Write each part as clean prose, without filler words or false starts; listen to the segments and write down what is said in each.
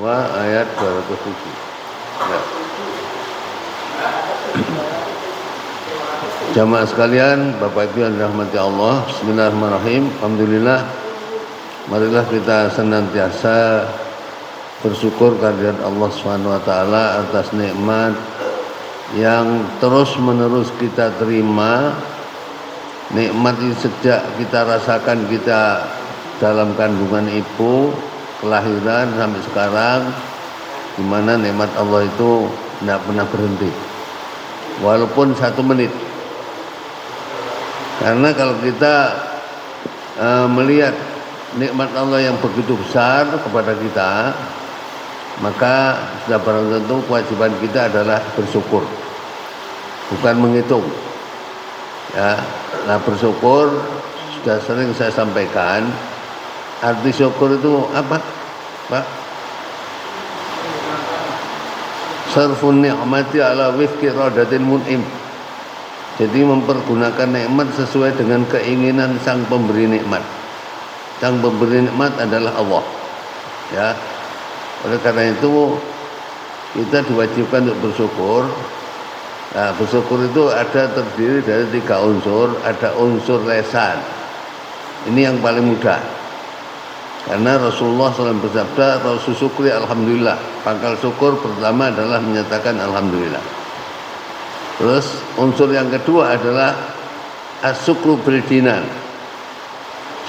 ayat 207. Ya. Jamaah sekalian, Bapak Ibu yang dirahmati Allah, bismillahirrahmanirrahim. Alhamdulillah, marilah kita senantiasa bersyukur kehadirat Allah SWT atas nikmat yang terus-menerus kita terima. Nikmat ini sejak kita rasakan kita dalam kandungan ibu, kelahiran sampai sekarang, di mana nikmat Allah itu tidak pernah berhenti, walaupun 1 menit. Karena kalau kita melihat nikmat Allah yang begitu besar kepada kita, maka sudah barang tentu kewajiban kita adalah bersyukur, bukan menghitung. Ya, nah bersyukur sudah sering saya sampaikan. Arti syukur itu apa, Pak? Sarfun ni'mati ala wifqi radatil mun'im. Jadi mempergunakan nikmat sesuai dengan keinginan sang pemberi nikmat. Sang pemberi nikmat adalah Allah. Ya. Oleh karena itu kita diwajibkan untuk bersyukur. Nah, bersyukur itu terdiri dari 3 unsur. Ada unsur lisan. Ini yang paling mudah. Karena Rasulullah SAW bersabda, Rasul syukri alhamdulillah. Pangkal syukur pertama adalah menyatakan alhamdulillah. Terus unsur yang kedua adalah as-syukru bil dinan.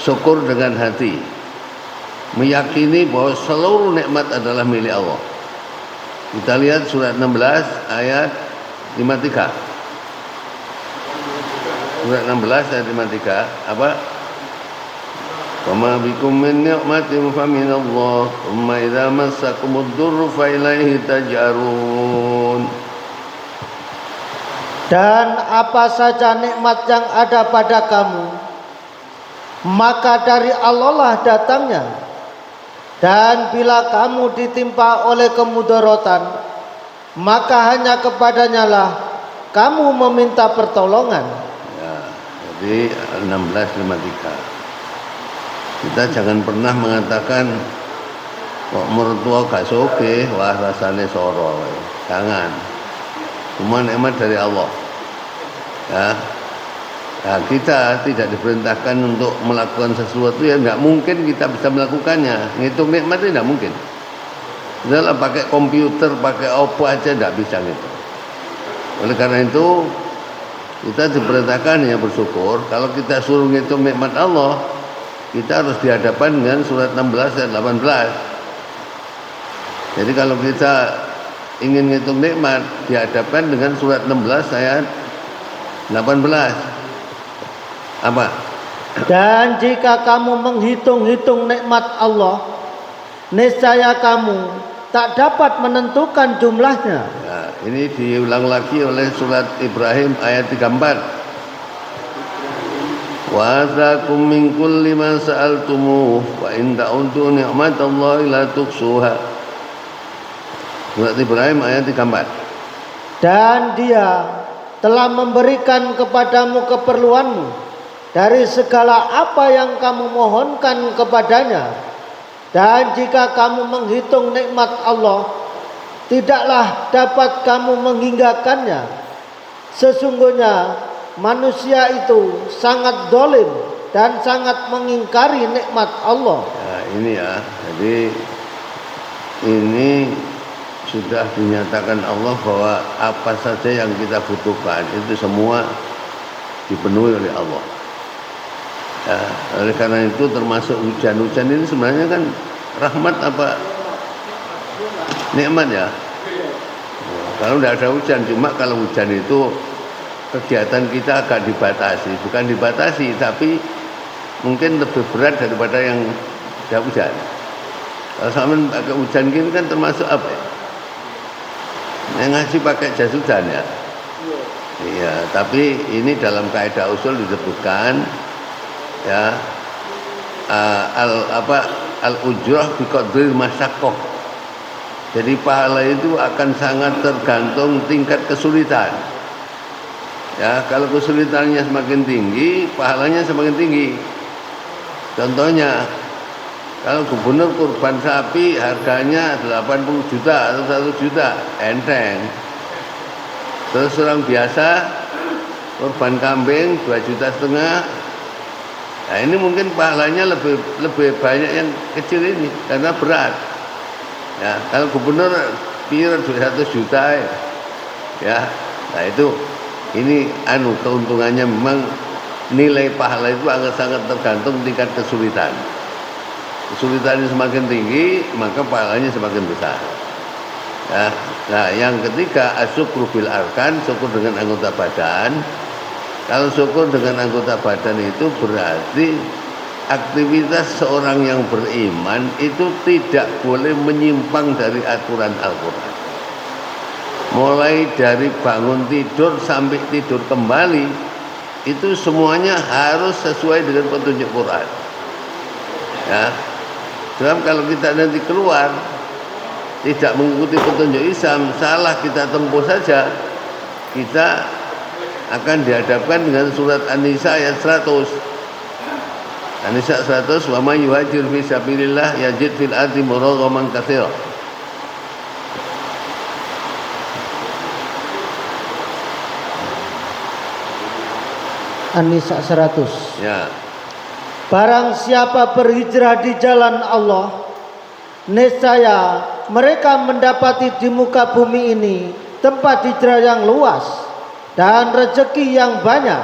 Syukur dengan hati. Meyakini bahwa seluruh nikmat adalah milik Allah. Kita lihat surat 16 ayat 53. Surat 16 ayat 53 apa? Wa ma bikum min ni'matin fa min Allah, thumma idza massakumud durru fa ilaihi taj'arun. Dan apa saja nikmat yang ada pada kamu, maka dari Allah lah datangnya. Dan bila kamu ditimpa oleh kemudaratan, maka hanya kepadanya lah kamu meminta pertolongan. Ya, jadi 16:53. Kita jangan pernah mengatakan kok mertua gak soge, wah rasane soro. Jangan. Semua nikmat dari Allah. Ya. Nah, kita tidak diperintahkan untuk melakukan sesuatu yang nggak mungkin kita bisa melakukannya. Ngitung nikmat itu tidak mungkin. Dalam pakai komputer, pakai apa aja tidak bisa gitu. Oleh karena itu kita diperintahkan ya bersyukur. Kalau kita suruh ngitung nikmat Allah, kita harus dihadapkan dengan surat 16 dan 18. Jadi kalau kita ingin ngitung nikmat, dihadapkan dengan surat 16 ayat 18. Apa? Dan jika kamu menghitung-hitung nikmat Allah, niscaya kamu tak dapat menentukan jumlahnya. Ya, ini diulang lagi oleh surat Ibrahim ayat 34. Wa atakum min kulli ma sa'altumuh wa in ta'uddu ni'matallahi la tuhsuha. Surat Ibrahim ayat 34. Dan Dia telah memberikan kepadamu keperluanmu dari segala apa yang kamu mohonkan kepadanya. Dan jika kamu menghitung nikmat Allah, tidaklah dapat kamu menghinggakannya. Sesungguhnya manusia itu sangat dolim dan sangat mengingkari nikmat Allah. Nah, ini ya, jadi ini sudah dinyatakan Allah bahwa apa saja yang kita butuhkan itu semua dipenuhi oleh Allah. Ya, oleh karena itu termasuk hujan-hujan ini sebenarnya kan rahmat apa nikmat ya. Kalau tidak ada hujan, cuma kalau hujan itu kegiatan kita agak dibatasi, bukan dibatasi tapi mungkin lebih berat daripada yang tidak hujan. Kalau sampai pakai hujan gitu kan termasuk apa ya? Yang ngaji pakai jas hujan ya. Iya, tapi ini dalam kaidah usul disebutkan ya al ujrah bi qadril masyaqqah. Jadi pahala itu akan sangat tergantung tingkat kesulitan. Ya, kalau kesulitannya semakin tinggi, pahalanya semakin tinggi. Contohnya Kalau gubernur kurban sapi harganya 80 juta atau 1 juta, enteng. Terus orang biasa kurban kambing 2,5 juta. Nah ini mungkin pahalanya lebih banyak yang kecil ini karena berat. Ya, kalau gubernur pira 1 juta ya. Nah itu ini keuntungannya memang nilai pahala itu sangat tergantung tingkat kesulitan. Kesulitannya semakin tinggi maka pahalanya semakin besar. Ya. Nah yang ketiga asyukru bil arkan, syukur dengan anggota badan. Kalau syukur dengan anggota badan itu berarti aktivitas seorang yang beriman itu tidak boleh menyimpang dari aturan Al-Quran. Mulai dari bangun tidur sampai tidur kembali itu semuanya harus sesuai dengan petunjuk Quran. Ya. Sebab kalau kita nanti keluar tidak mengikuti petunjuk Islam, salah kita tempuh saja, kita akan dihadapkan dengan surat An-Nisa ayat 100. An-Nisa 100, wa may yuhajir fi sabilillah yajid fil ardi muraghaman katsira. An-Nisa 100. Ya. Barang siapa berhijrah di jalan Allah, niscaya mereka mendapati di muka bumi ini tempat hijrah yang luas dan rezeki yang banyak.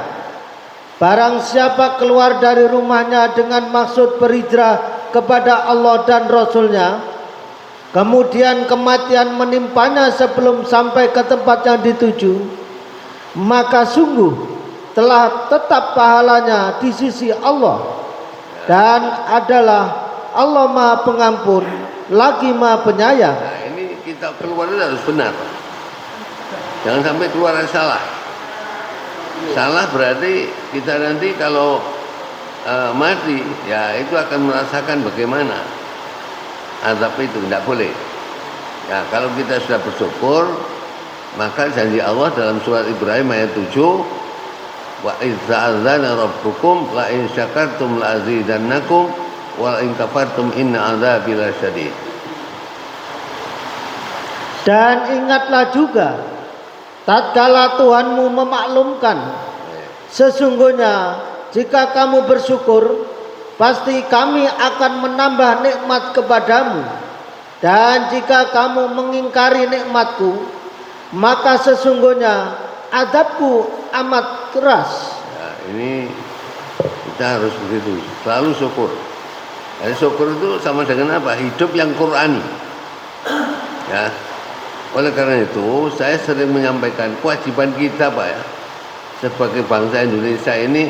Barang siapa keluar dari rumahnya dengan maksud berhijrah kepada Allah dan Rasulnya, kemudian kematian menimpanya sebelum sampai ke tempat yang dituju, maka sungguh telah tetap pahalanya di sisi Allah, dan adalah Allah Maha Pengampun lagi Maha Penyayang. Nah ini kita keluar itu harus benar, jangan sampai keluar salah. Salah berarti kita nanti kalau mati ya itu akan merasakan bagaimana azab itu, tidak boleh. Ya kalau kita sudah bersyukur, maka janji Allah dalam surat Ibrahim ayat 7, wa idza adzana rabbukum la in syakartum la azidannakum wa la in kafartum inna adzabi lasyadid. Dan ingatlah juga tatkala Tuhanmu memaklumkan, sesungguhnya jika kamu bersyukur pasti kami akan menambah nikmat kepadamu, dan jika kamu mengingkari nikmatku maka sesungguhnya azabku amat keras. Ya, ini kita harus begitu, selalu syukur. Jadi syukur itu sama dengan apa? Hidup yang Qurani. Ya. Oleh karena itu saya sering menyampaikan kewajiban kita Pak ya, sebagai bangsa Indonesia ini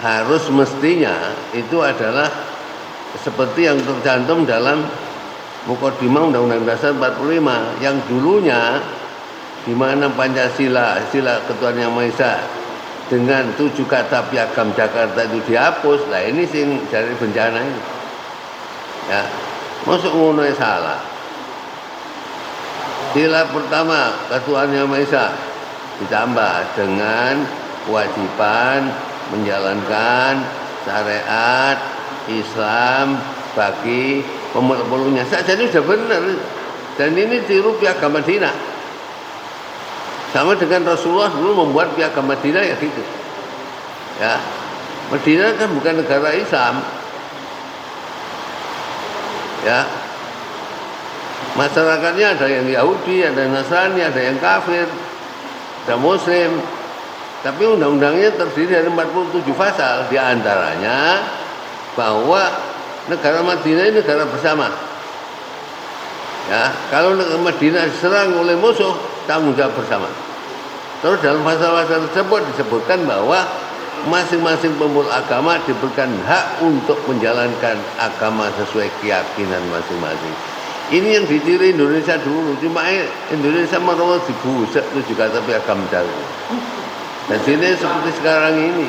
harus mestinya itu adalah seperti yang tercantum dalam Mukadimah Undang-Undang Dasar 45 yang dulunya di mana Pancasila, sila ketuhanan yang Maha Esa dengan 7 kata piagam Jakarta itu dihapus. Lah ini sing dari bencana ini. Ya, masuk ngono salah. Sila pertama ketuhanan yang Maha Esa ditambah dengan kewajiban menjalankan syariat Islam bagi pemeluk-peluknya. Jadi sudah benar. Dan ini tiru piagam Madinah. Sama dengan Rasulullah dulu membuat piagam Madinah ya gitu. Ya. Madinah kan bukan negara Islam. Ya. Masyarakatnya ada yang Yahudi, ada yang Nasrani, ada yang kafir, ada Muslim. Tapi undang-undangnya terdiri dari 47 pasal, di antaranya bahwa negara Madinah ini negara bersama. Ya, kalau negara Madinah diserang oleh musuh, tanggung jawab bersama. Terus dalam pasal-pasal tersebut disebutkan bahwa masing-masing pemeluk agama diberikan hak untuk menjalankan agama sesuai keyakinan masing-masing. Ini yang ditiru Indonesia dulu, cuma Indonesia merawat dibuset itu juga tapi agama jauh. Dan sini seperti sekarang ini,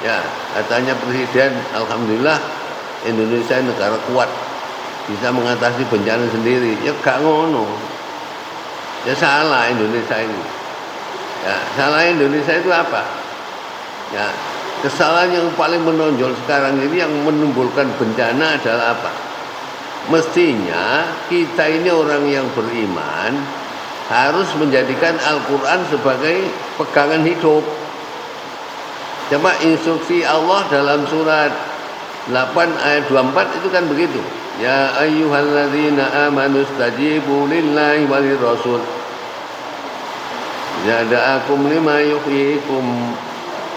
ya katanya Presiden, alhamdulillah Indonesia negara kuat, bisa mengatasi bencana sendiri. Ya gak ngono. Ya salah Indonesia ini. Ya salah Indonesia itu apa? Ya kesalahan yang paling menonjol sekarang ini yang menimbulkan bencana adalah apa? Mestinya kita ini orang yang beriman harus menjadikan Al-Quran sebagai pegangan hidup. Coba instruksi Allah dalam surat 8 ayat 24 itu kan begitu. Ya ayyuhalladzina amanu stajibu lillahi walir rasul. Jada'akum lima yuhyikum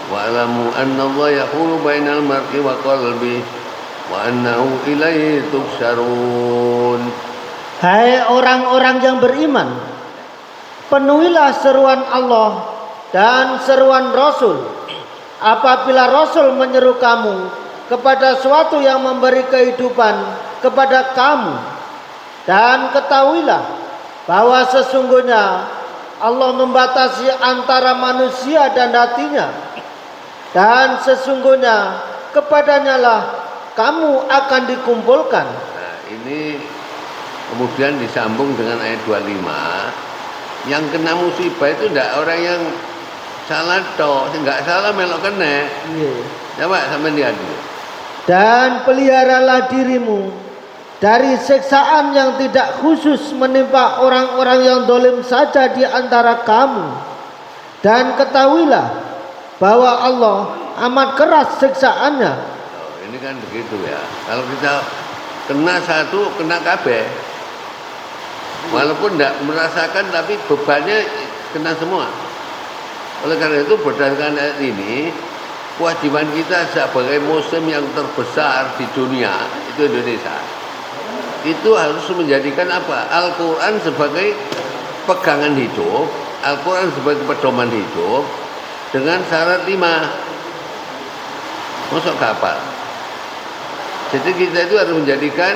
wa'lamu anna Allah yahulu bainal mar'i wa qalbi wa annahu ilaihi tuhsyarun. Hai orang-orang yang beriman, penuhilah seruan Allah dan seruan Rasul. Apabila Rasul menyeru kamu kepada suatu yang memberi kehidupan kepada kamu, dan ketahuilah bahwa sesungguhnya Allah membatasi antara manusia dan hatinya, dan sesungguhnya kepadanya lah kamu akan dikumpulkan. Nah, ini kemudian disambung dengan ayat 25. Yang kena musibah itu tidak orang yang salah toh, enggak salah melok kena. Coba sampai lihat dulu. Dan peliharalah dirimu dari siksaan yang tidak khusus menimpa orang-orang yang dolim saja di antara kamu. Dan ketahuilah bahwa Allah amat keras siksaannya. Oh, ini kan begitu ya. Kalau kita kena satu, kena kabeh. Walaupun tidak merasakan, tapi bebannya kena semua. Oleh karena itu berdasarkan ayat ini, kewajiban kita sebagai muslim yang terbesar di dunia, itu Indonesia, itu harus menjadikan apa? Al-Quran sebagai pegangan hidup, Al-Quran sebagai pedoman hidup, dengan syarat 5. Masuk kapal. Jadi kita itu harus menjadikan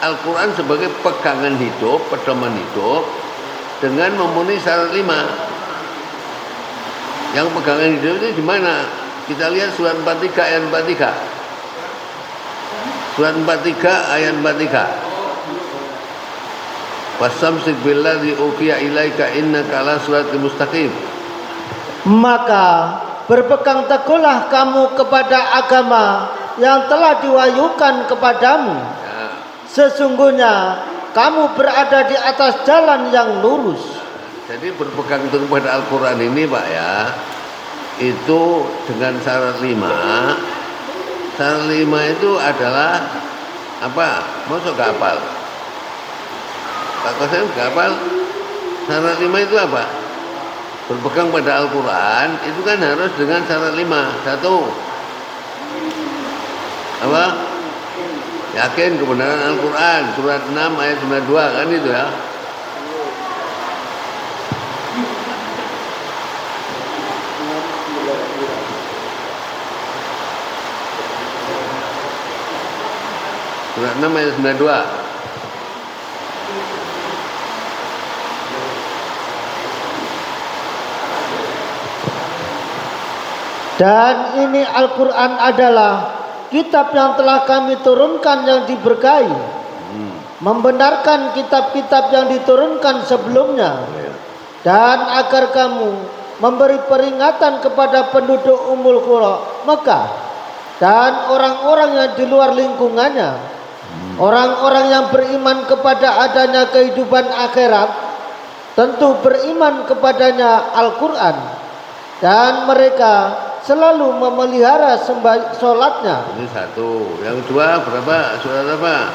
Al-Quran sebagai pegangan hidup, pedoman hidup, dengan memenuhi syarat 5. Yang pegangan hidup itu di mana? Kita lihat surat 43 ayat 43. Surat 43 ayat 43. Wasamsik billadzi uqiya ilaika innaka ala siratal mustaqim. Maka berpegang teguhlah kamu kepada agama yang telah diwahyukan kepadamu. Ya. Sesungguhnya kamu berada di atas jalan yang lurus. Jadi berpegang teguh pada Al-Quran ini Pak ya, itu dengan syarat 5. Syarat 5 itu adalah apa? Masuk kapal. Pak Kosim kapal. Syarat 5 itu apa? Berpegang pada Al-Quran itu kan harus dengan syarat 5. 1. Apa? Yakin kebenaran Al-Quran. Surat 6 ayat 92 kan itu ya. Surat 6 ayat 92. Dan ini Al-Quran adalah kitab yang telah kami turunkan yang diberkahi, membenarkan kitab-kitab yang diturunkan sebelumnya, dan agar kamu memberi peringatan kepada penduduk Ummul Qura Mekah dan orang-orang yang di luar lingkungannya, orang-orang yang beriman kepada adanya kehidupan akhirat, tentu beriman kepadanya Al-Quran, dan mereka selalu memelihara sholatnya. Ini 1. Yang 2 berapa? Surat apa?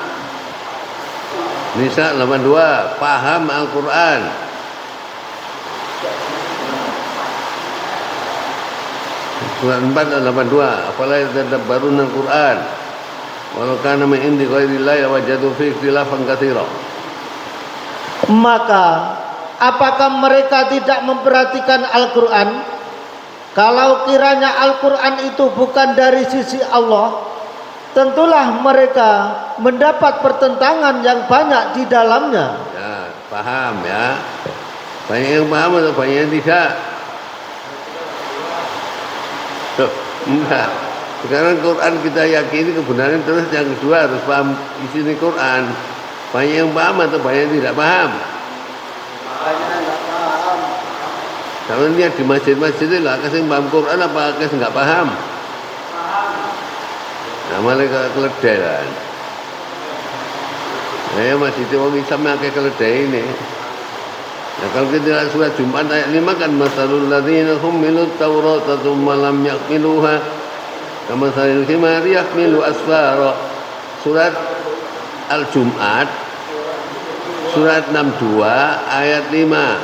Nisa 82. Paham Al-Quran. Surat 4 ayat 82. Afala yatadabbaruna Al-Quran walau kana min indi ghairillahi wajadu fihi ikhtilafan katsira. Maka apakah mereka tidak memperhatikan Al-Quran? Kalau kiranya Al-Quran itu bukan dari sisi Allah, tentulah mereka mendapat pertentangan yang banyak di dalamnya. Ya, paham ya. Banyak yang paham atau banyak yang tidak? Tuh, enggak. Sekarang Quran kita yakini kebenaran, terus yang kedua harus paham isi Quran. Banyak yang paham atau banyak yang tidak paham? Kalau lihat di masjid-masjid itu lah, kasih paham Quran apa kasih nggak paham? Amale keledai lah. Masih itu orang Islam yang kayak keledai ini. Nah, kalau kita lihat surat Jumat ayat 5 kan masalul ladzina humilut taurata tsumma lam yahmiluha kamatsalil himari yahmilu asfara. Surat Al-Jumat surat 62 ayat 5.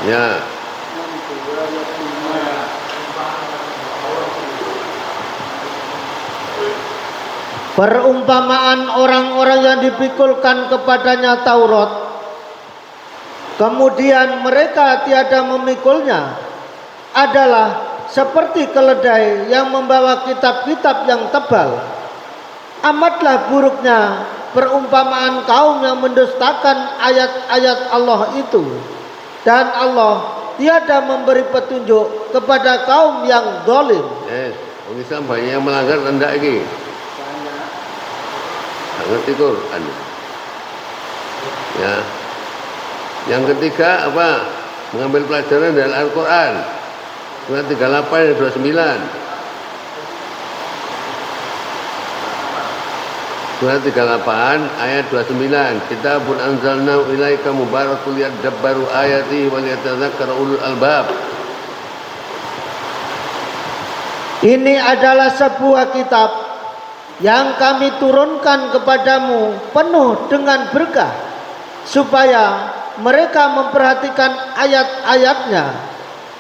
Ya. Perumpamaan orang-orang yang dipikulkan kepadanya Taurat, kemudian mereka tiada memikulnya, adalah seperti keledai yang membawa kitab-kitab yang tebal. Amatlah buruknya perumpamaan kaum yang mendustakan ayat-ayat Allah itu, dan Allah tiada memberi petunjuk kepada kaum yang zalim. Orang Islam banyak yang melanggar rendah lagi. Ngerti Quran. Ya. Yang ketiga apa? Mengambil pelajaran dari Al-Quran. Surat 38 dan 29. Surat 38 ayat 29. Kitabun anzalnahu ilaika mubarakul liyadabbaru ayatihi wa liyatadzakkara ulul albab. Ini adalah sebuah kitab yang kami turunkan kepadamu penuh dengan berkah, supaya mereka memperhatikan ayat-ayatnya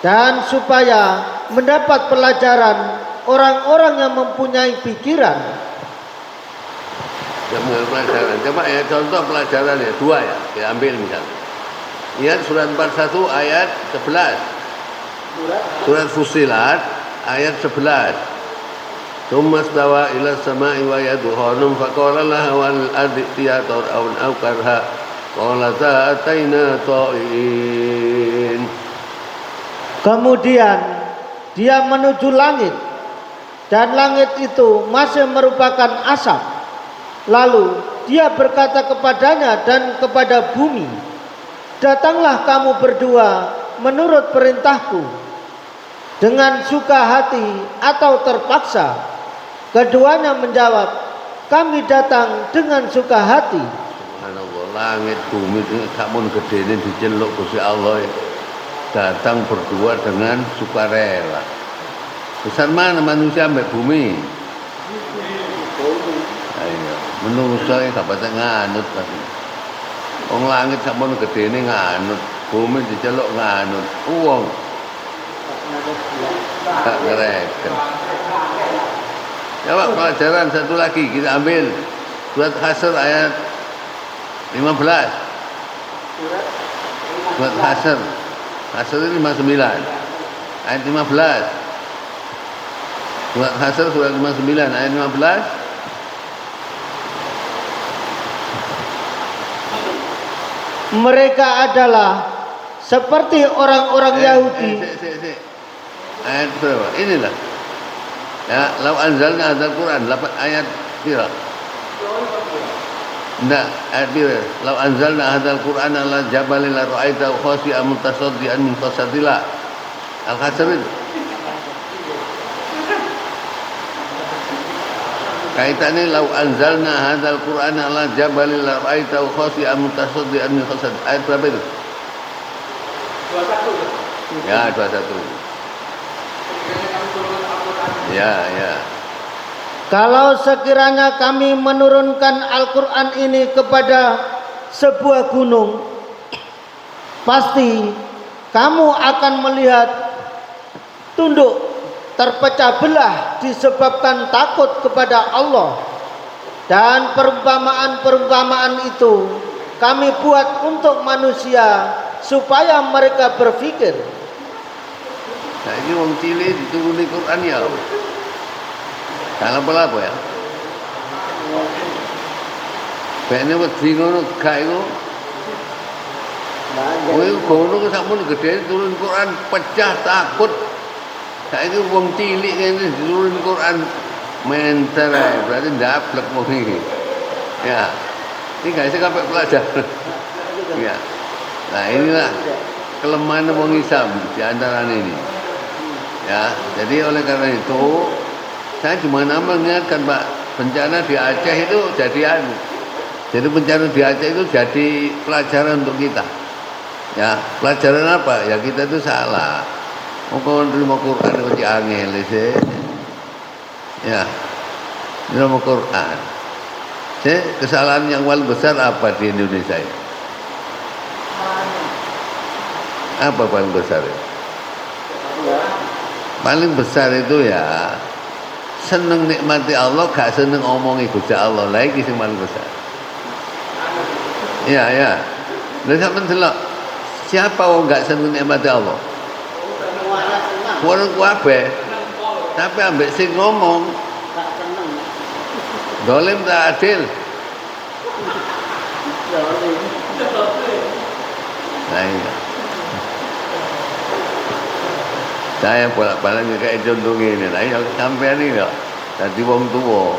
dan supaya mendapat pelajaran orang-orang yang mempunyai pikiran. Yang mengambil pelajaran. Coba ya contoh pelajaran ya, dua ya, kita ambil misalnya. Lihat surat 41 ayat 11. Surat Fussilat ayat 11. Tsumma stawa ila samai wa yadkhurum faqala laha wal ardi tiyatur aw karha qalata ataina ta'in. Kemudian dia menuju langit, dan langit itu masih merupakan asap. Lalu dia berkata kepadanya dan kepada bumi, datanglah kamu berdua menurut perintahku, dengan suka hati atau terpaksa. Keduanya menjawab, kami datang dengan suka hati. Subhanallah, langit bumi ini sampun gede ini diceluk Gusti Allah, datang berdua dengan sukarela. Besar mana manusia ambek bumi? Ayo, manusia gak patah nganut pasti. Wong langit sampun gede ini nganut, bumi diceluk nganut. Wong gak ngereken. Coba pelajaran satu lagi kita ambil surat Hasr ayat 15. Surat Hasr. Hasr ini 59. Ayat 15. Surat Hasr surat 59 ayat 15. Mereka adalah seperti orang-orang Yahudi. Ayat berapa? Inilah. Ya, lau anzalna hadzal Quran 8 ayat pira? Enggak, ayat pira? Lau anzalna hadzal Quran ala jabalin la ra'aitahu khashi'an mutasaddian min khasatillah. Al-Hasr itu. Kaitannya lau anzalna hadzal Quran ala jabalin la ra'aitahu khashi'an mutasaddian min khasatillah. Ayat berapa itu? 21. Ya, 21. Ya. Kalau sekiranya kami menurunkan Al-Quran ini kepada sebuah gunung, pasti kamu akan melihat tunduk terpecah belah disebabkan takut kepada Allah. Dan perumpamaan-perumpamaan itu kami buat untuk manusia supaya mereka berpikir. Nah, ini wong cilik dituruni Quran ya. Kalau apa ya? Bekne wedi ngono gak iku. Kowe ngono ku sampun gedhe turun Quran pecah takut. Saiki wong cilik ngene diturun Quran menter berarti ndablek wong iki. Ya. Ini gak sih kabeh pelajaran. Ya. Iya. Nah inilah kelemahan wong Islam di antara ini. Ya, jadi oleh karena itu saya cuma mengingatkan Pak, bencana di Aceh itu jadi jadi bencana di Aceh itu jadi pelajaran untuk kita. Ya, pelajaran apa? Ya kita itu salah. Mau terima Quran itu angel sih. Ya, terima Quran. Kesalahan yang paling besar apa di Indonesia ini? Apa paling besar itu? Paling besar itu ya seneng nikmati Allah, gak seneng omongi Gusti Allah. Lagi sing paling besar. Iya, ya. Lah sampean delok siapa wong gak seneng nikmati Allah? Wong kabeh. Tapi ambek sing ngomong gak seneng. dolim tak adil. Nah, iya. Saya bolak-balik kayak contoh gini, nah ini sampean ini loh, jadi wong tua,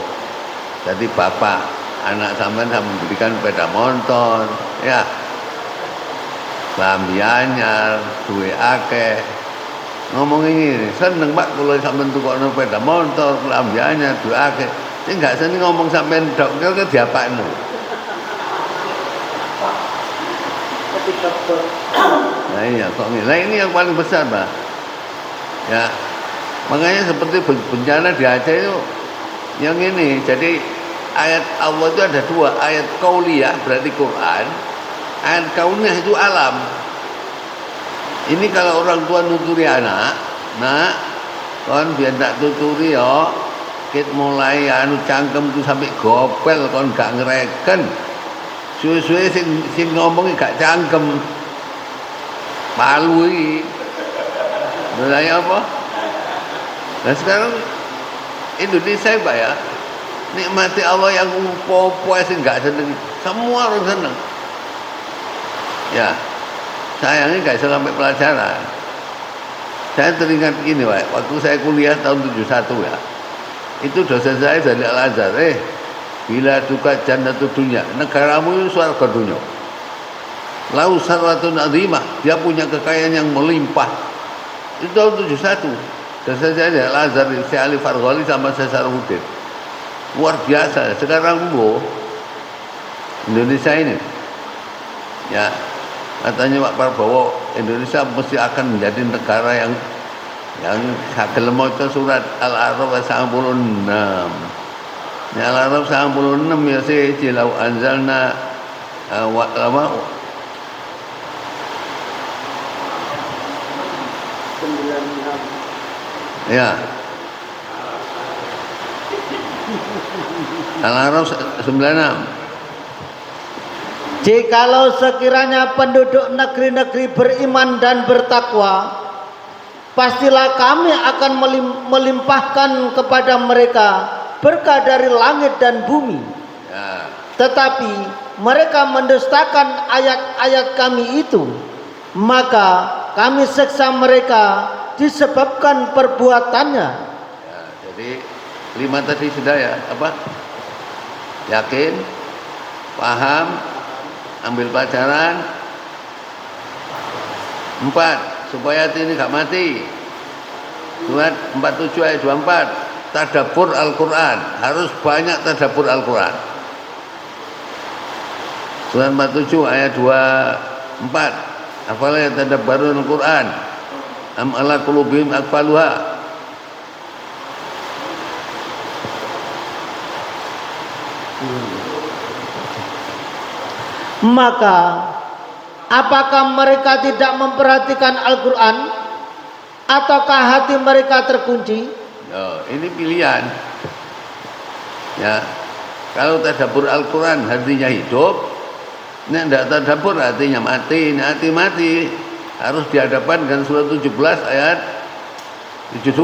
jadi bapak, anak sampean saya memberikan sepeda motor, ya, kelambiannya, duwe akeh, ngomong ini, seneng pak kalau sampean tukokno sepeda motor, kelambiannya, duwe akeh, ini nggak seneng ngomong sampean dokter ke diapakno. Nah iya kok ini, nah ini yang paling besar pak. Ya, makanya seperti bencana di Aceh itu yang ini. Jadi ayat Allah itu ada dua, ayat qauliyah berarti Quran, ayat kauniyah itu alam. Ini kalau orang tua nuturi anak, nak, kon biar tak tuturi yo, kit mulai anu cangkem tuh sampai gopel kon gak ngereken, suwe-suwe sing ngomongi gak cangkem, malu iki. Nilai apa? Nah sekarang Indonesia Pak ya, nikmati Allah yang popo sih nggak seneng, semua orang seneng. Ya, sayangnya nggak sampai pelajaran. Saya teringat gini Pak, waktu saya kuliah tahun 71 ya, itu dosen saya dari Al-Azhar, bila duka jannatu dunya, negaramu itu surga dunia. Lau sarwatun azimah, dia punya kekayaan yang melimpah. Itu tahun 71. Dan saya ada Al-Azhar, Syekh Ali Fargholi sama saya Sarhuddin. Luar biasa. Sekarang Indonesia ini, ya katanya Pak Prabowo, Indonesia mesti akan menjadi negara yang sagel maca surat Al-A'raf 96. Ya Al-A'raf 96 ya sih jilau anzalna ya Al-A'raf 96. Jikalau sekiranya penduduk negeri-negeri beriman dan bertakwa, pastilah kami akan melimpahkan kepada mereka berkah dari langit dan bumi. Ya. Tetapi mereka mendustakan ayat-ayat kami itu, maka kami seksa mereka disebabkan perbuatannya. Ya, jadi 5 tadi sudah ya, apa? Yakin, paham, ambil pelajaran. 4, supaya hati ini gak mati. Surat 47 ayat 24, tadabbur Al-Quran, harus banyak tadabbur Al-Quran. Surat 47 ayat 24, afala yatadabbarun Al-Quran am ala qulubihim aqfaluha. Maka apakah mereka tidak memperhatikan Al-Quran, ataukah hati mereka terkunci? Ini pilihan. Ya, kalau tadabbur Al-Quran hatinya hidup, ini tidak tadabbur hatinya mati. Ini hati mati, harus dihadapkan dengan surat 17 ayat 72.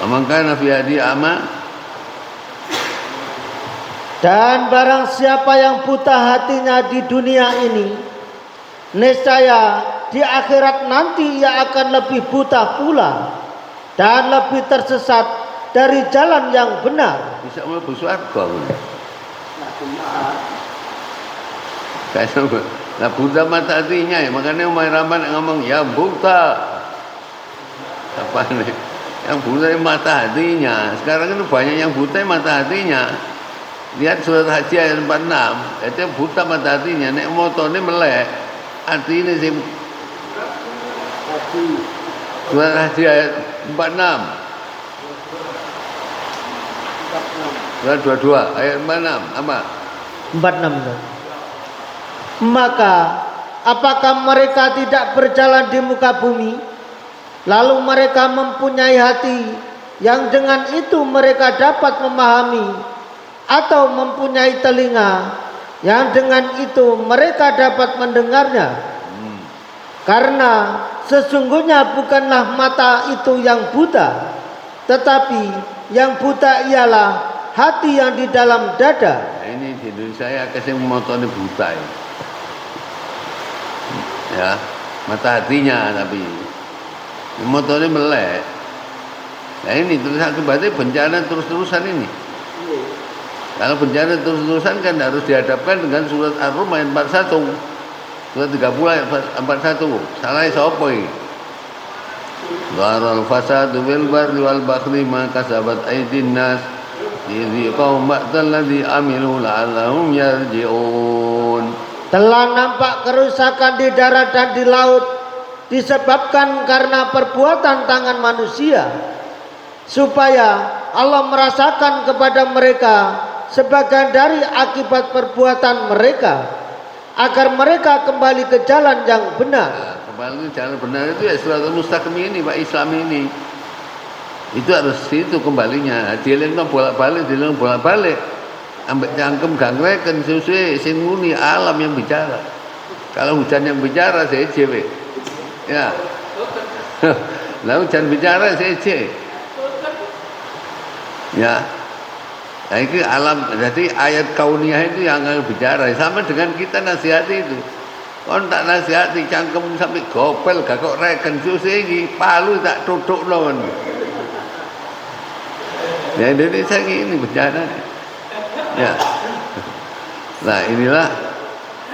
Maka nafi hadi ama. Dan barang siapa yang buta hatinya di dunia ini, niscaya di akhirat nanti ia akan lebih buta pula dan lebih tersesat dari jalan yang benar. Bisa mlebu swarga. Kayak nah buta mata hatinya ya, makanya Umar Rahman ngomong ya buta. Apa nih? Yang buta mata hatinya. Sekarang itu banyak yang buta mata hatinya. Lihat surat Haji ayat 46, itu buta mata hatinya. Nek motone melek, hati ini sih. Surat Haji ayat 46. Surat 22 ayat 46 apa? 46. Maka apakah mereka tidak berjalan di muka bumi, lalu mereka mempunyai hati yang dengan itu mereka dapat memahami, atau mempunyai telinga yang dengan itu mereka dapat mendengarnya? Karena sesungguhnya bukanlah mata itu yang buta, tetapi yang buta ialah hati yang di dalam dada. Nah, ini di Indonesia ya kasih motone buta ya, mata hatinya tapi motone melek. Nah ini terus akibatnya bencana terus-terusan ini. Kalau bencana terus-terusan kan harus dihadapkan dengan surat Ar-Rum ayat 41, surat 30 ayat 41. Salah sapa iki? Dharal fasadu bil barri wal bahri ma kasabat aydin nas lidziqahum ba'dal ladzi amilu la'allahum yarji'un. Telah nampak kerusakan di darat dan di laut disebabkan karena perbuatan tangan manusia, supaya Allah merasakan kepada mereka sebagian dari akibat perbuatan mereka, agar mereka kembali ke jalan yang benar. Nah, kembali ke jalan benar itu ya siratal mustaqim ini, Pak, Islam ini. Itu harus itu kembalinya. Dilingno bolak-balik, dilingno bolak-balik. Ambek cangkem gak ngreken sesuai sing muni alam yang bicara. Kalau hujan yang bicara saya cewek. Ya. Lah hujan bicara saya cewek. Ya. Nah itu alam, jadi ayat kauniyah itu yang akan bicara. Sama dengan kita nasihati itu. Kon tak nasihati cangkem sampai gopel gak kok reken susah iki palu tak tutukno. Ya Indonesia ini bencana. Ya. Nah inilah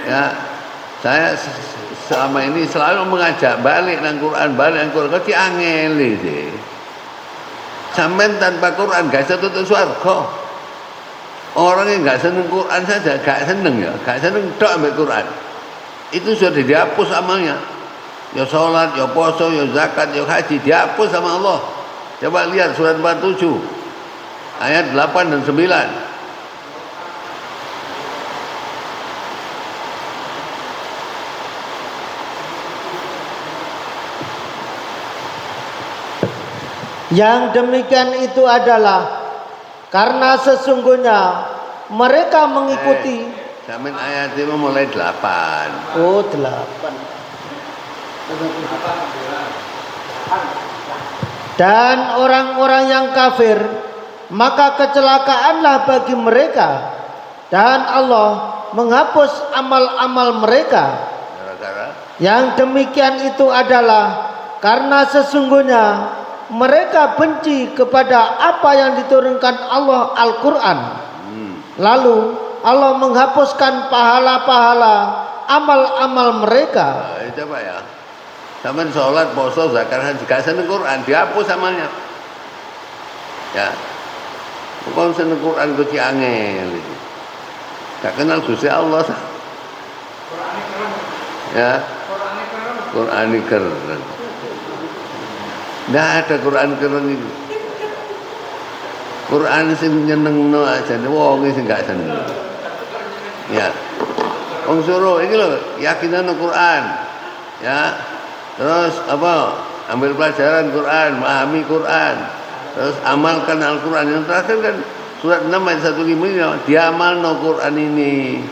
ya saya selama ini selalu mengajak balik nang Quran, balik nang Quran. Kok angel iki. Sampeyan tanpa Quran gak bisa tutup swarga. Orang yang gak seneng Quran saja gak seneng ya, gak seneng tok ambek Quran. Itu sudah dihapus amalnya. Ya salat, ya puasa, ya zakat, ya haji dihapus sama Allah. Coba lihat surat 47 ayat 8 dan 9. Yang demikian itu adalah karena sesungguhnya mereka mengikuti. Sampeyan ayat itu mulai 8. Oh 8. Dan orang-orang yang kafir, maka kecelakaanlah bagi mereka, dan Allah menghapus amal-amal mereka. Gara-gara Yang demikian itu adalah karena sesungguhnya mereka benci kepada apa yang diturunkan Allah Al-Quran. Lalu Allah menghapuskan pahala-pahala amal-amal mereka. nah, itu Pak ya. Sampeyan sholat, puasa, zakat, haji gak seneng Quran dihapus amalnya. Ya. Wong seneng Quran kuwi angel iki. Gak kenal Gusti Allah. Ya. Quran keren. Nggak ada Quran keren itu. Quran sing nyenengno aja wong sing gak seneng. Ya. Wong suruh iki lho yakinan Quran. Ya. Terus apa? Ambil pelajaran Quran, memahami Quran. Terus amalkan Al-Quran. Yang terakhir kan surat 6 ayat 15 ini diamalno Quran ini.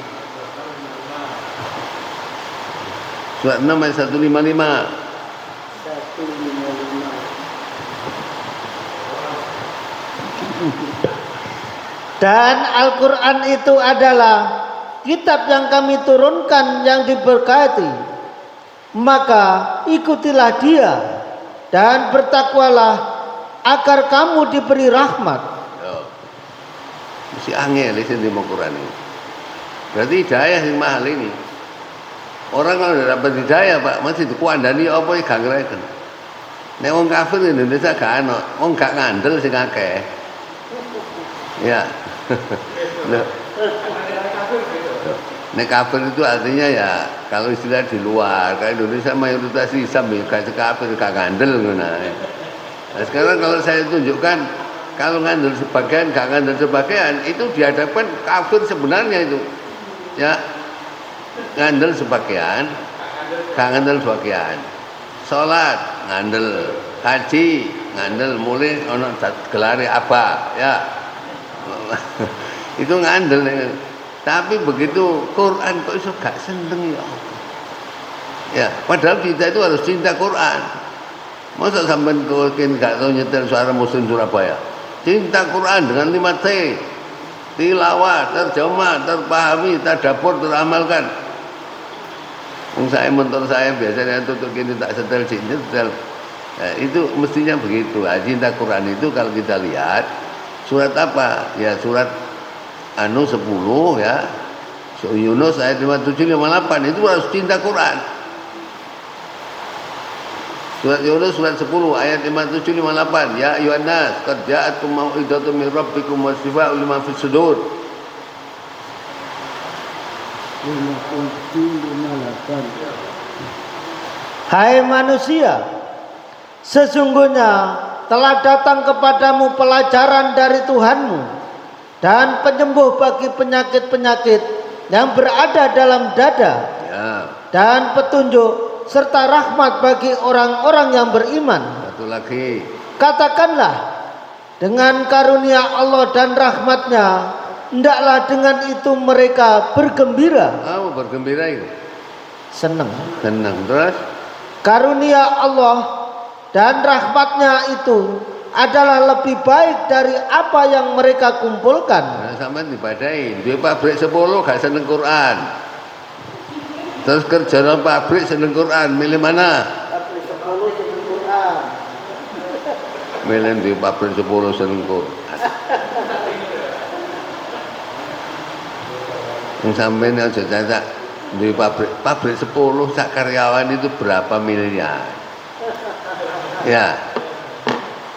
Surat 6 ayat 155. Dan Al-Quran itu adalah kitab yang kami turunkan yang diberkati. Maka ikutilah dia dan bertakwalah agar kamu diberi rahmat. Yo. Mesti angel di sini mau Quran ini. Berarti hidayah yang mahal ini. Orang kalau tidak dapat hidayah Pak, masih dikuandani apa yang gak ngereken. Nek wong kafir Indonesia gak ana, wong gak ngandel sing akeh. Ya. Nek kafir itu artinya ya kalau istilah di luar, kalau Indonesia mayoritas Islam ya kayak kafir gak ngandel ngono. Nah, sekarang kalau saya tunjukkan kalau ngandel sebagian gak ngandel sebagian itu dihadapkan kafir sebenarnya itu. Ya. Ngandel sebagian, gak ngandel sebagian. Salat ngandel, haji ngandel, mulai ono gelare apa ya. Itu ngandel. Tapi begitu Quran kok iso gak seneng ya. Ya, padahal kita itu harus cinta Quran. Masa sampean kokin gak tahu nyetel suara muslim Surabaya. Cinta Quran dengan 5T. Tilawah, terjemah, terpahami, tadabbur, teramalkan. Saya mentor saya biasanya tutup gini tak setel setel. Nah, itu mestinya begitu. Nah, cinta Quran itu kalau kita lihat surat apa? Ya surat 10 ya. Yunus ayat 57-58 itu harus cinta Quran. Surat Yunus surat 10 ayat 57-58. Ya ayyuhan nas qad ja'atkum mau'izatun min rabbikum wa shifaa'un lima fis sudur. Hai manusia, sesungguhnya telah datang kepadamu pelajaran dari Tuhanmu dan penyembuh bagi penyakit-penyakit yang berada dalam dada Ya. dan petunjuk serta rahmat bagi orang-orang yang beriman. Satu lagi. Katakanlah, dengan karunia Allah dan rahmatnya, hendaklah dengan itu mereka bergembira. Mau bergembira itu. Senang. Senang terus. Karunia Allah dan rahmatnya itu adalah lebih baik dari apa yang mereka kumpulkan. Nah, sampean dibadain. Dia pabrik 10 gak seneng Quran. Terus kerja dalam pabrik seneng Quran. Milih mana? Pabrik 10 seneng Quran. Milih di pabrik 10 seneng Quran. Yang sampean aja cacat di pabrik 10 sak karyawan itu berapa miliar? Ya.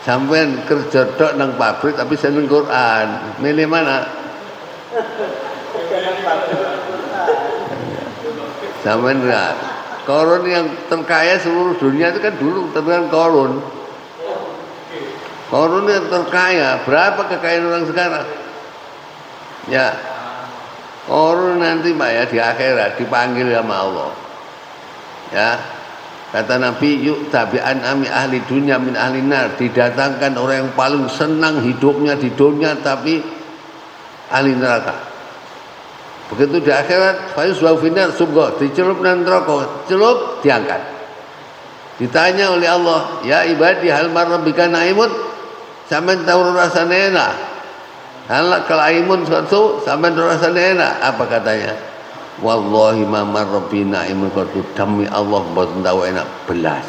Sampean kerja tok nang pabrik tapi seneng Quran. Milih mana? Sampean enggak. Korun yang terkaya seluruh dunia itu kan dulu tentang Korun. Korun yang terkaya, berapa kekayaan orang sekarang? Ya. Korun nanti Pak ya di akhirat dipanggil sama Allah. Ya. Kata Nabi, yuk tabi'an ami ahli dunia min ahli nar. Didatangkan orang yang paling senang hidupnya di dunia tapi ahli neraka. Begitu di akhirat, fayus wafinar subgo, dicelup dan neraka, celup diangkat. Ditanya oleh Allah, ya ibadi hal marrabbika naimun, sampean tahu rasanya enak. Hal kalaimun suatu, sampean rasanya enak. Apa katanya? Wallahi ma marrabbi naimun qadu demi Allah mboten tahu enak belas.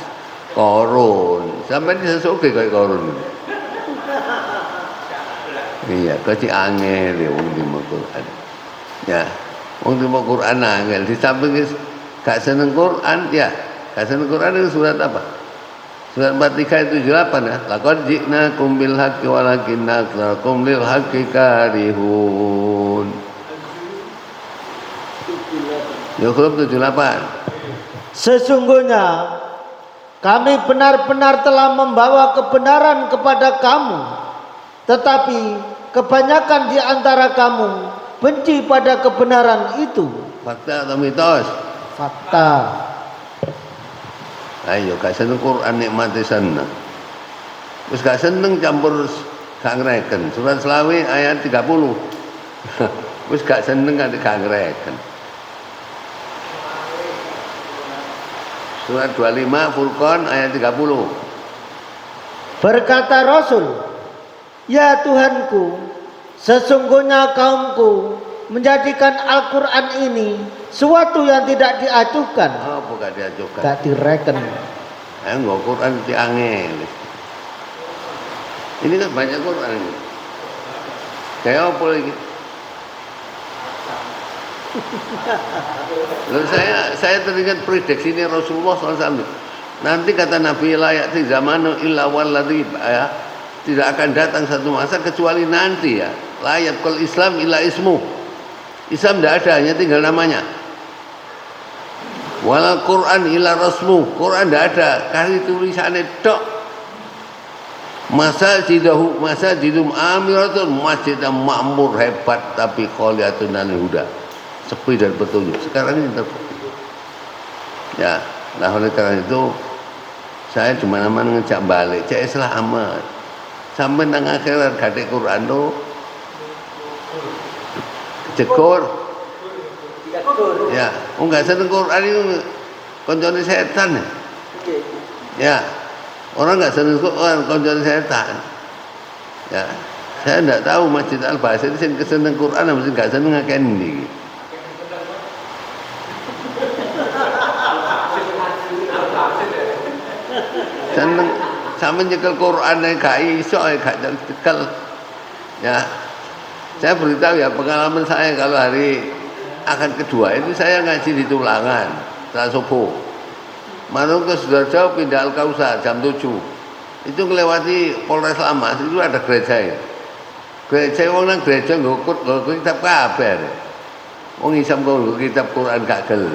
Korun, sampean sesuke kaya korun. Iya, kecil angel ya wong di Quran. Ya, wong di Quran angel. Di samping gak seneng Quran ya, gak seneng Quran itu surat apa? Surat 43 itu 78 ya. Laqad ji'nakum bil haqqi walakinna aktsarakum lil haqqi karihun. Yusuf 78. Sesungguhnya kami benar-benar telah membawa kebenaran kepada kamu, tetapi kebanyakan di antara kamu benci pada kebenaran itu. Fakta atau mitos? Fakta. Ayo gak seneng Quran nikmati seneng. Terus gak seneng campur gak ngereken. Surat Selawi ayat 30. Terus gak seneng gak ngereken. Surat 25 Furqan ayat 30. Berkata Rasul, ya Tuhanku, sesungguhnya kaumku menjadikan Al-Quran ini suatu yang tidak diajukan. Oh, bukan diajukan. Gak direken. Nggak Quran diangel. Ini kan banyak Quran ini. Kayak apa lagi? Lalu saya teringat prediksi ini Rasulullah SAW. Nanti kata Nabi la ya'ti zamanu illa walladhi ya, tidak akan datang satu masa kecuali nanti ya. La yaqul Islam illa ismu. Islam tidak ada, hanya tinggal namanya. Wal Quran illa rasmu. Quran tidak ada, kali tulisannya tok. Masajidum amiratun, masjid yang makmur hebat tapi kholiyatun anil huda, sepi dan petunjuk. Sekarang ini terbukti. Ya, nah oleh karena itu saya cuma mana ngejak balik, cek selamat. Sampai nang akhirat gadek Quran tuh jegur. Ya, enggak seneng Quran itu koncone setan. Ya. Orang nggak seneng Quran, konjol setan. Ya, saya tidak tahu Masjid Al Basir itu seneng Quran, mesti nggak seneng ngakeni ini. Seneng, sama nyekel Quran yang gak iso, gak cekel. Ya, saya beritahu ya pengalaman saya kalau hari akad kedua itu saya ngaji di Tulangan, setelah subuh. Manung ke Sidoarjo pindah Al-Kausar jam 7. Itu melewati Polres Lama, itu ada gereja ya. Gereja wong nang gereja nggo kitab kabeh. Wong isam nggo kitab Quran gak gelem.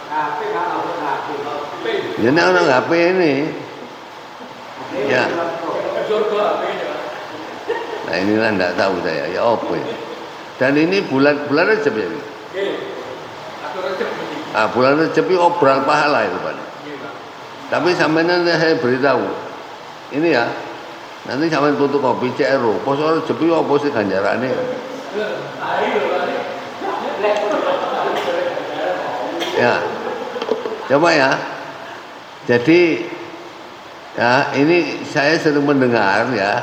HP gak HP. Ya nek ana HP ini. Ya. Nah inilah enggak tahu saya, ya apa ini. Dan ini bulan Rejab ya. Ah, bulan Rejab itu obral pahala itu Pak. Tapi sampeyan saya beritahu, ini ya, nanti sampeyan fotokopi CRO, poso Rejab itu apa sih ganjarane? Ya, coba ya. Jadi ya ini saya sering mendengar ya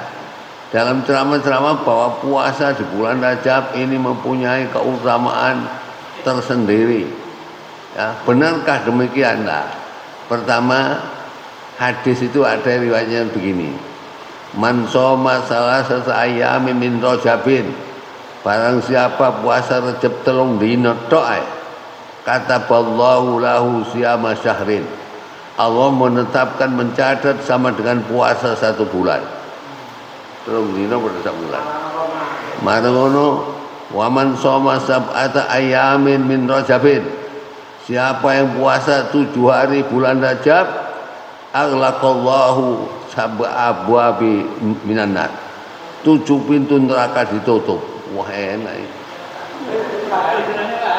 dalam ceramah-ceramah bahwa puasa di bulan Rajab ini mempunyai keutamaan tersendiri. Ya, benarkah demikian? Nah, pertama, hadis itu ada riwayatnya begini. Man shoma salasata ayyamin min Rajabin. Barang siapa puasa Rajab 3 dina tok ae. Kataballahu lahu siyama syahrin. Allah menetapkan mencatat sama dengan puasa 1 bulan. 3 dina pada 1 bulan. Marang ngono, wa man shoma sab'ata ayyamin min Rajabin. Siapa yang puasa 7 hari bulan Rajab, aghlaqallahu sab'a abwabi minan nar. 7 pintu neraka ditutup. Wah enak ini.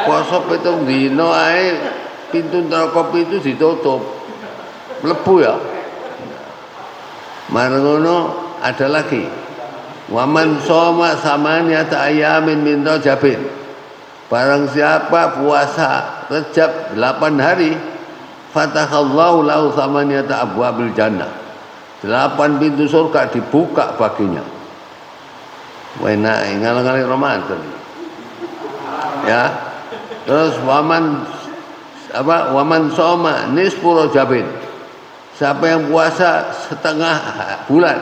Puasa 7 dina ae pintu neraka itu ditutup. Mlebu ya. Marang ngono ada lagi. Wa man shoma samaniyata ayamin min Rajabin. Barang siapa puasa Rejab 8 hari, fatahallahu lahu samaniyata abwabil jannah. 8 pintu surga dibuka baginya. Enak ngalang-aling Ramadan. Ya. Terus waman shoma nisfu Rajabin. Siapa yang puasa setengah bulan,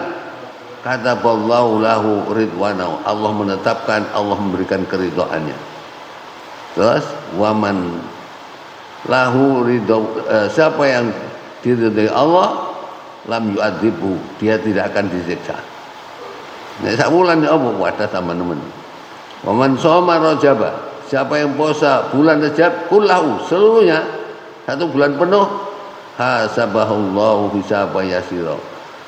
kataballahu lahu ridwanahu. Allah menetapkan, Allah memberikan keridhaannya. Terus waman lahu ridho, siapa yang diridhai Allah, lam yu'adzibu, dia tidak akan disiksa. Nek sak wulan ya apa wadah sama nemen. Waman shoma Rajaba, siapa yang puasa bulan Rajab kullahu seluruhnya 1 bulan penuh, hasabahullahu hisaba yasira.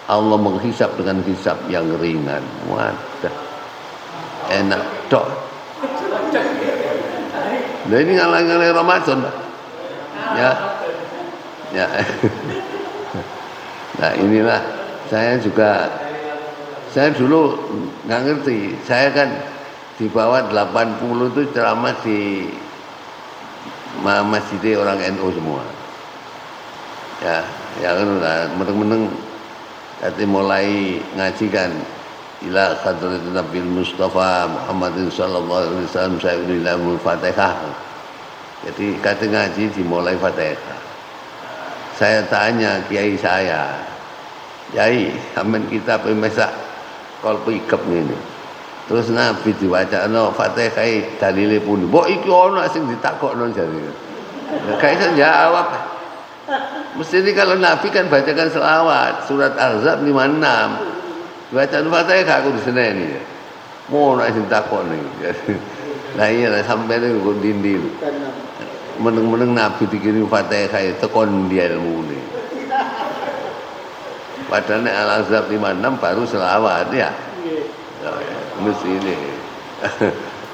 Allah menghisap dengan hisap yang ringan. Wadah. Enak tok. Nah ini ngalang-ngalang Ramadan, Pak. Ya. Ya. Nah inilah saya dulu nggak ngerti. Saya kan di bawah 80 itu ceramah di masjid orang NU semua. Ya, ya kan udah meneng-meneng nanti mulai ngaji kan ila hadratin Nabi Mustafa Muhammadin sallallahu alaihi wasallam sayyidul Fatihah. Jadi kata ngaji dimulai Fatihah. Saya tanya kiai saya, "Kiai, sampean kitab mesak kalbu ikep ngene. Terus Nabi diwacana Fatihah dalile pundi? Mbok iki ana sing ditakokno jare. Gak iso jawab. Mesti ini kalau Nabi kan bacakan selawat surat Al-Ahzab 56. Bacaan Fatihah aku diseneni. Mau nek sing takokne. Lah iya sampai niku dindi. Meneng-meneng Nabi dikirim Fatihah tekon dia ilmune. Padahal nek Al-Ahzab 56 baru selawat ya. Mesti ini.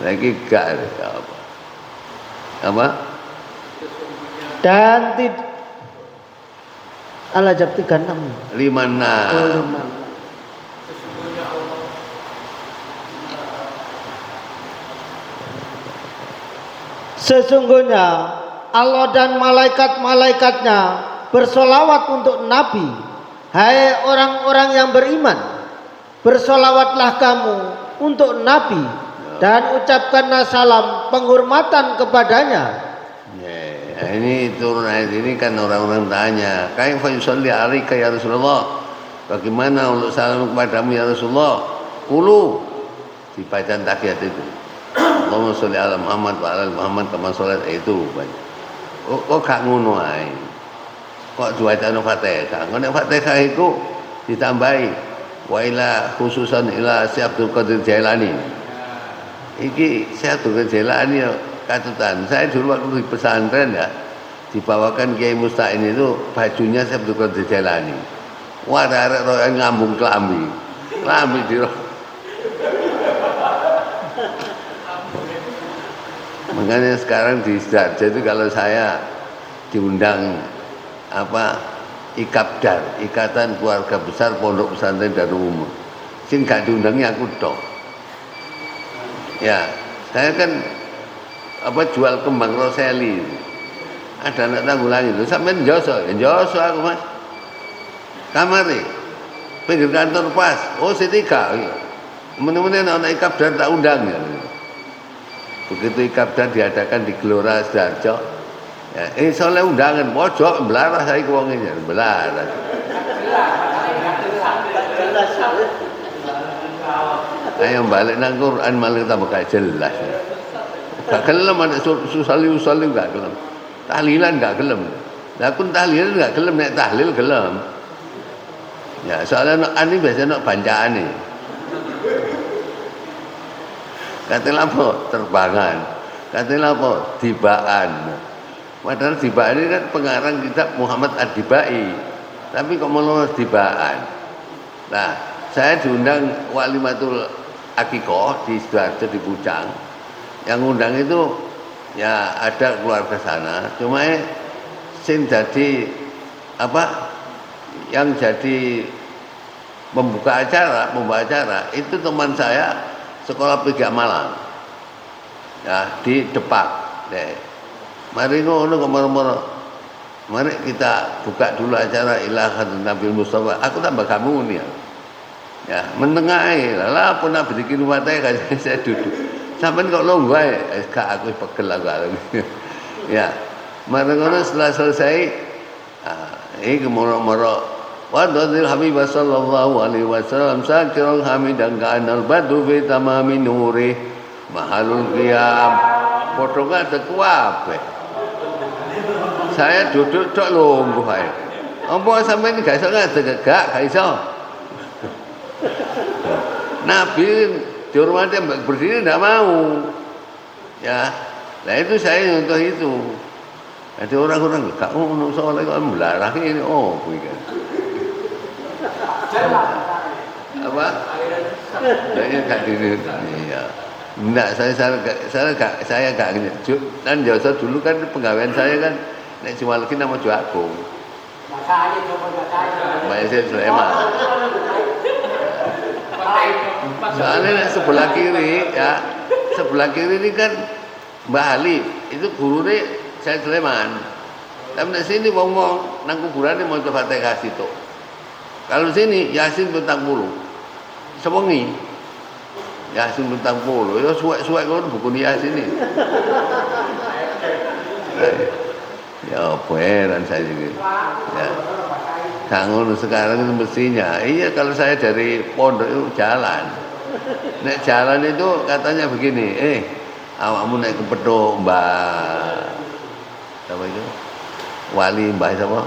Lagi gak apa? Dan Al-Ahzab 36. 56. Sesungguhnya Allah dan malaikat-malaikatnya bersolawat untuk Nabi. Hai orang-orang yang beriman, bersolawatlah kamu untuk Nabi dan ucapkanlah salam penghormatan kepadanya. Ya, ini turun ayat ini kan orang-orang tanya, kaifa yusalli alaika ya Rasulullah? Bagaimana untuk salam kepadamu ya Rasulullah? Qulu di bacaan tahiyat itu. Allahumma sholli ala Muhammad wa ala Muhammad kama sholat itu banyak. Kok gak ngono ae. Kok diwacana Fatihah? Kok nek Fatihah iku ditambahi wa ila khususan ila Syekh Abdul Qadir Jailani. Iki Syekh Abdul Qadir Jailani katutan. Saya dulu waktu di pesantren ya dibawakan Kiai Musta'in itu bajunya Syekh Abdul Qadir Jailani. Wah arek royan ngambung klambi. Klambi di Makanya sekarang di Sidoarjo itu kalau saya diundang IKABDAR, Ikatan Keluarga Besar Pondok Pesantren Darul Umum, sing gak diundangnya aku tok. Ya, saya kan jual kembang roseli. Ada anak tanggulangi itu sampai Joso aku Mas. Kamare pinggir kantor pas. Oh, setiga. Meneh-meneh anak IKABDAR tak undang ya. Begitu IKABDAR diadakan di Gelora Sidoarjo, ya, soalnya undangan, pojok belarah saya uangnya, belarah. Ayo balik nang Quran malah tambah gak jelas. Gak gelem anak susali gak gelem. Tahlilan gak gelem. Lah kun tahlilan gak gelem nek tahlil gelem. Ya, soalnya ini biasanya bancaane. Katanya apa? Terbangan. Katanya apa? Dibaan. Padahal Dibaan ini kan pengarang kitab Muhammad Ad-Dibai. Tapi kok malah Dibaan. Nah, saya diundang Walimatul Akikoh di Sidoarjo di Pucang. Yang undang itu ya ada keluarga sana. Cuma sing jadi yang jadi membuka acara itu teman saya sekolah Pegak Malang, ya di Depak. Mari ngono kemana-mana. Mari kita buka dulu acara Ilahatun Nabi Mustafa. Aku tambah kamu nih ya menengahi. Lah pun Nabi bikin Fatihah saya duduk. Sampai kok longgo ae, gak aku pegel aku. Ya, mari ngono setelah selesai, iki moro-moro Wadadil Habibah sallallahu alaihi wasallam sakirul hamidan ka'anal badu fi tamami nuri mahalul qiyam potongan tekuape. Saya duduk tok lungguh ae. Apa sampeyan gak iso ngadeg gak iso. Nabi dihormati berdiri tidak mau. Ya. Nah itu saya untuk itu. Ada orang-orang gak ngono soalnya kok melarang ini kuwi kan. Apa? Saya gak diri. Iya. Enggak, saya gak dan Joso dulu kan pegawaian saya kan nek cuma lagi nama Jo Agung. Mbak Sulaiman. Soalnya sebelah kiri ya, sebelah kiri ini kan Mbak Halif, itu gurunya saya Sulaiman. Tapi di sini ngomong nang kuburannya mau coba Fatihah situ. Kalau sini Yasin tentang puluh, sewengi Yasin tentang puluh, ya suwek kalau buku Yasin ini. Ya, heran saya juga. Ya. Kangen sekarang itu mestinya. Iya, kalau saya dari pondok itu jalan. Nek jalan itu katanya begini, awakmu naik ke pedok Mbak. Apa itu? Wali Mbah siapa?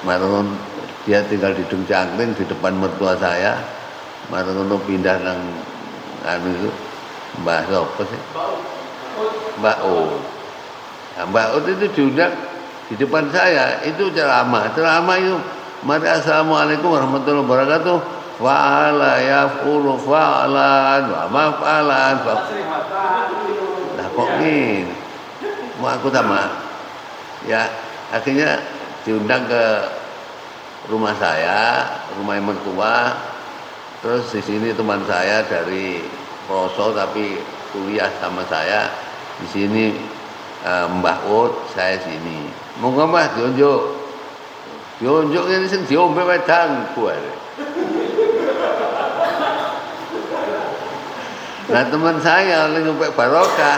Marun dia tinggal di Dung Cangkring di depan mertua saya. Marun pindah nang anu itu Mbah siapa sih? Mbak O. Nah, Mbak O itu diundang di depan saya, itu ceramah itu mari assalamualaikum warahmatullahi wabarakatuh fa'ala yaf'ulu fa'alan wa maf'alan lah kok ini mau aku sama ya akhirnya diundang ke rumah saya, rumah mertua. Terus di sini teman saya dari Poso tapi kuliah sama saya di sini, Mbah Ut, saya sini. Monggo Mbah diunjuk. Diunjuk ini sing diombe wedang kuwi. Nah teman saya oleh ngombe barokah,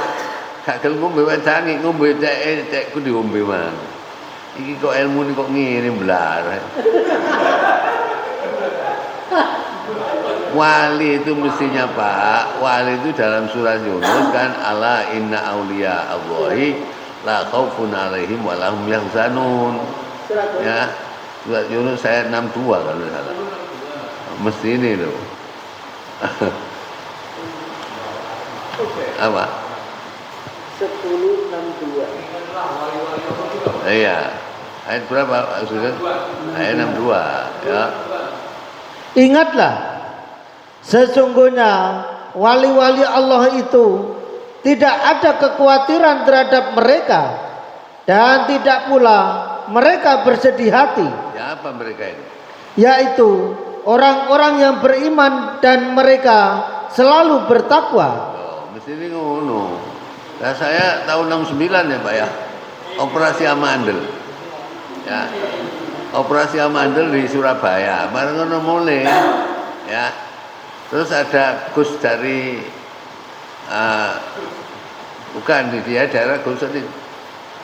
gak gelem ngombe wedang, ngombe tekku diombe mang. Iki kok ilmu ini kok ngene blar. Wali itu mestinya Pak, wali itu dalam surah Yunus kan ala inna auliya Allahi la khaufun alaihim wa lahum yahzanun. Ya, surat Yunus ayat 62 kalau salah. Mesti ini loh. Apa? 1062. Iya. Ayat berapa? Ayat 62 ya. Ingatlah, sesungguhnya wali-wali Allah itu tidak ada kekhawatiran terhadap mereka dan tidak pula mereka bersedih hati. Siapa mereka ini? Yaitu orang-orang yang beriman dan mereka selalu bertakwa. Mesti ini ngono. Nah, saya tahun 69 ya Pak ya, operasi Amandel. Ya, operasi Amandel di Surabaya. Bareng ngono mulai, ya. Terus ada Gus dari, bukan di dia daerah Gus ini.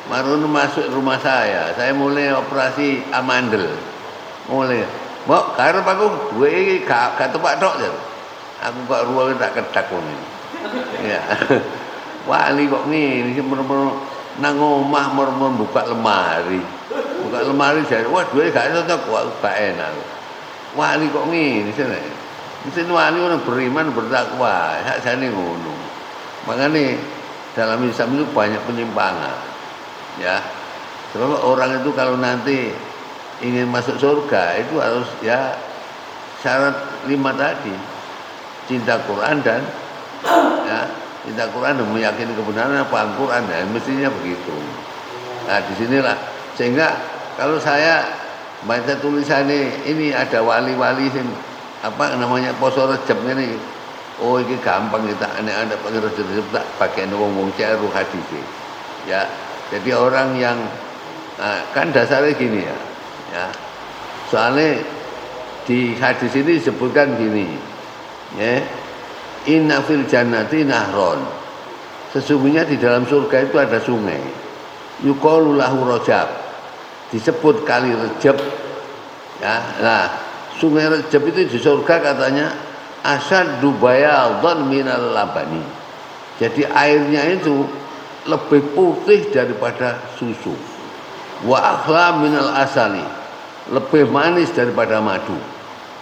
Marun masuk rumah saya mulai operasi Amandel. Mulai, mbok karep aku gue gak tepak tok ya. Aku kok ruang tak kedak ngono. Ya. Wali kok ngene iki merem nang omah merem buka lemari. Buka lemari jare wah duwe gak iso tok gak enak. Wali kok ngene sene. Mesti wali orang beriman bertakwa, sakjane ngono. Makanya dalam Islam itu banyak penyimpangan. Ya. Sebab orang itu kalau nanti ingin masuk surga itu harus ya syarat 5 tadi. Cinta Quran dan ya, cinta Quran dan meyakini kebenaran paham Quran ya, mestinya begitu. Nah disinilah sehingga kalau saya baca tulisannya ini ada wali-wali sing apa namanya poso Rejab ini, oh ini gampang kita ada pakai Rejab tak pakai wong-wong ceru hadis ya. Jadi orang yang kan dasarnya gini ya, ya soalnya di hadis ini disebutkan gini ya, inna fil jannati nahron, sesungguhnya di dalam surga itu ada sungai, yuqalu lahu Rajab, disebut kali Rejab ya. Nah sungai Rejab itu di surga katanya asyaddu bayadan minal labani, jadi airnya itu lebih putih daripada susu, wa akhla minal asali, lebih manis daripada madu.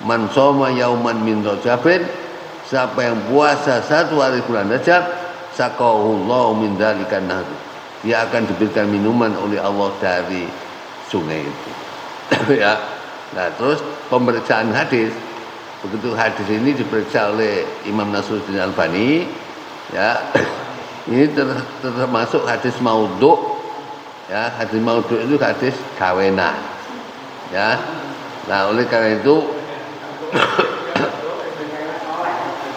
Man soma yauman min Rajabin, siapa yang puasa satu hari bulan Rajab, saqahullahu min dzalikan nahr, dia akan diberikan minuman oleh Allah dari sungai itu. Ya. Nah, terus pemeriksaan hadis, begitu hadis ini diperiksa oleh Imam Nasruddin Albani, ya. Ini termasuk hadis maudhu. Ya, hadis maudhu itu hadis kawenan. Ya. Nah, oleh karena itu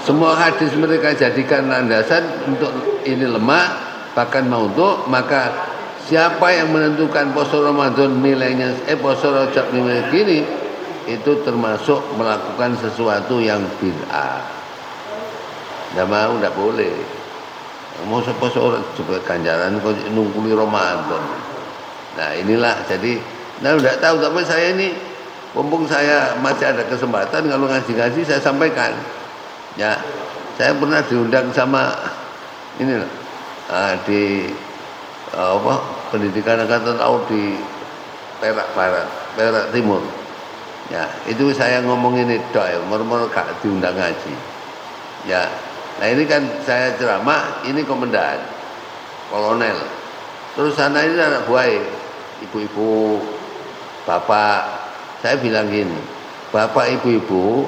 semua hadis mereka jadikan landasan untuk ini lemah bahkan maudhu, maka siapa yang menentukan poso Ramadan nilainya poso Rajab nilai gini, itu termasuk melakukan sesuatu yang bid'ah. Enggak mau, enggak boleh. Mau poso juga ganjaran kok nungkuli Ramadan. Nah, inilah jadi Nah, tidak tahu, tapi saya ini mumpung saya masih ada kesempatan, kalau ngaji-ngaji saya sampaikan. Ya, saya pernah diundang sama ini loh, di pendidikan angkatan laut di Perak Barat, Perak Timur. Ya, itu saya ngomong ini doi, murmur gak diundang ngaji. Ya, nah ini kan saya ceramah, ini komandan, kolonel. Terus sana ini anak buah, ibu-ibu, bapak. Saya bilang gini, bapak ibu-ibu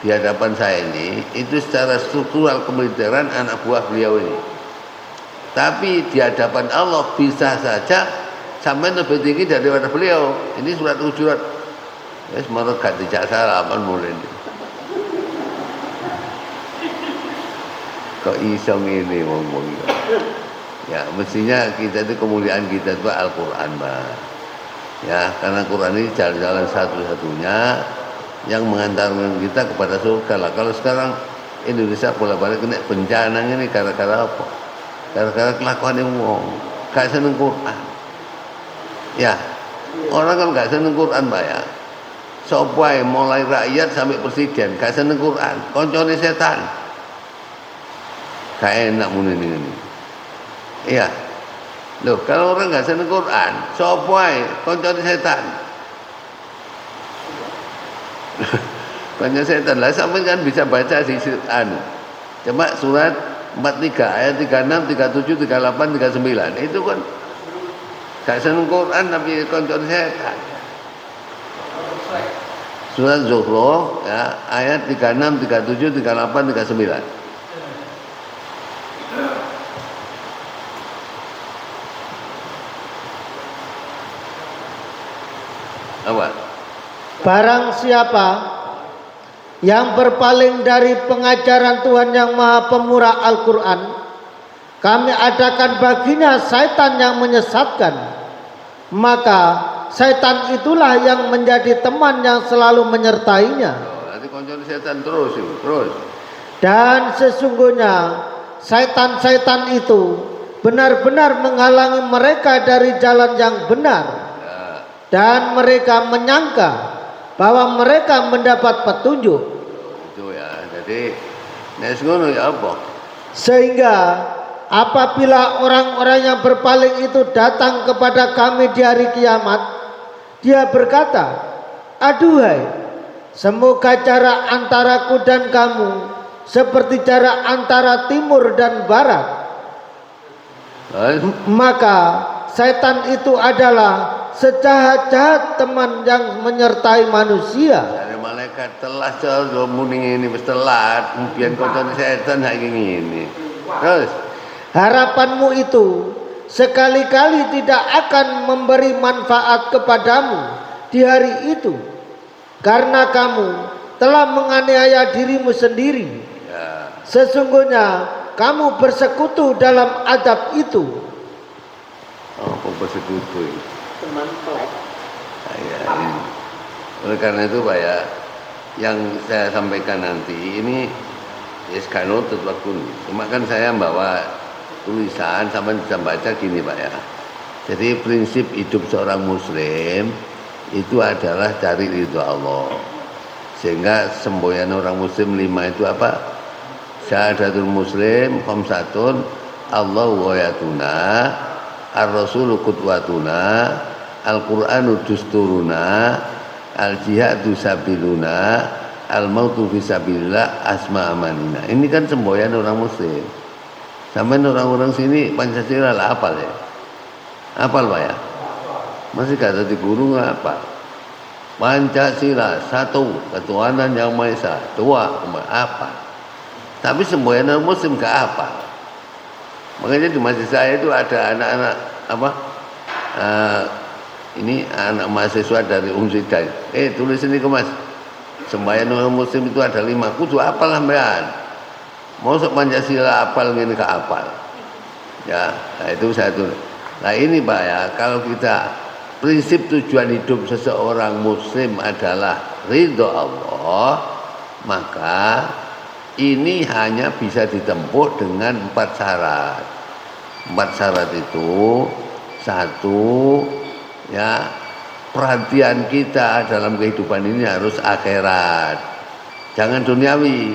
di hadapan saya ini itu secara struktural kemiliteran anak buah beliau ini. Tapi di hadapan Allah bisa saja sampai lebih tinggi daripada beliau. Ini surat ujurat. Ya semoga gak dijak salah apa mulai ini. Kok isong ini ngomong. Ya mestinya kita itu kemuliaan kita itu Al-Quran, Mbak. Ya, karena Quran ini jalan-jalan satu-satunya yang mengantarkan kita kepada surga lah. Kalau sekarang Indonesia bolak-balik kena bencana ini gara-gara apa? Gara-gara kelakuan yang wong, gak seneng Quran. Ya, orang kan gak seneng Quran, Mbak ya. Sopai mulai rakyat sampai presiden gak seneng Quran, koncone setan. Gak enak muni ini. Iya. Loh, kalau orang nggak seneng Quran, sopai koncone setan. Banyak setan lah, sampai kan bisa baca di coba surat 43 ayat 36, 37, 38, 39. Itu kan gak seneng Quran tapi koncone setan. Surat Zuhruf ya, ayat 36, 37, 38, 39. Apa? Barang siapa yang berpaling dari pengajaran Tuhan yang Maha Pemurah Al-Quran, kami adakan baginya syaitan yang menyesatkan. Maka syaitan itulah yang menjadi teman yang selalu menyertainya. Nanti koncone setan terus. Dan sesungguhnya syaitan-syaitan itu benar-benar menghalangi mereka dari jalan yang benar. Dan mereka menyangka bahwa mereka mendapat petunjuk. Itu ya, jadi nek ngono ya apa? Sehingga apabila orang-orang yang berpaling itu datang kepada kami di hari kiamat, dia berkata, aduhai, semoga jarak antaraku dan kamu seperti jarak antara timur dan barat. Maka setan itu adalah sejahat-jahat teman yang menyertai manusia. Dari malaikat telah jauh muni ini telat, mungkin koncone setan saiki ngene. Terus harapanmu itu sekali-kali tidak akan memberi manfaat kepadamu di hari itu, karena kamu telah menganiaya dirimu sendiri. ya. Sesungguhnya kamu bersekutu dalam adab itu. Apa bersekutu ini? Teman pelek. Ya, ini. Oleh karena itu Pak ya, yang saya sampaikan nanti ini ya sekarang waktu ini. Cuma kan saya bawa tulisan sama bisa baca gini Pak ya. Jadi prinsip hidup seorang muslim itu adalah cari ridho Allah. Sehingga semboyan orang muslim 5 itu apa? Syahadatul muslim khamsatun, Allahu wayatuna, ar-rasulu qudwatuna, al-Qur'anu dusturuna, al-jihadu sabiluna, al-mautu fisabilillah asma amanina. Ini kan semboyan orang muslim. Sampai orang-orang sini Pancasila lah hafal ya? Hafal Pak ya? Masih kata di guru nggak apa? Pancasila, 1 ketuhanan yang Maha Esa, 2 apa? Tapi semboyan orang muslim nggak apa? Makanya di masjid saya itu ada anak-anak apa? Ini anak mahasiswa dari Umsidan. Tulis ini ke Mas. Sembahyang orang muslim itu ada 5. Kudu apal sampean. Mau Pancasila apal ngene gak apal. Ya, nah itu saya tulis. Nah ini Pak ya, kalau kita prinsip tujuan hidup seseorang muslim adalah ridho Allah, maka ini hanya bisa ditempuh dengan 4 syarat. 4 syarat itu, 1 ya, perhatian kita dalam kehidupan ini harus akhirat, jangan duniawi.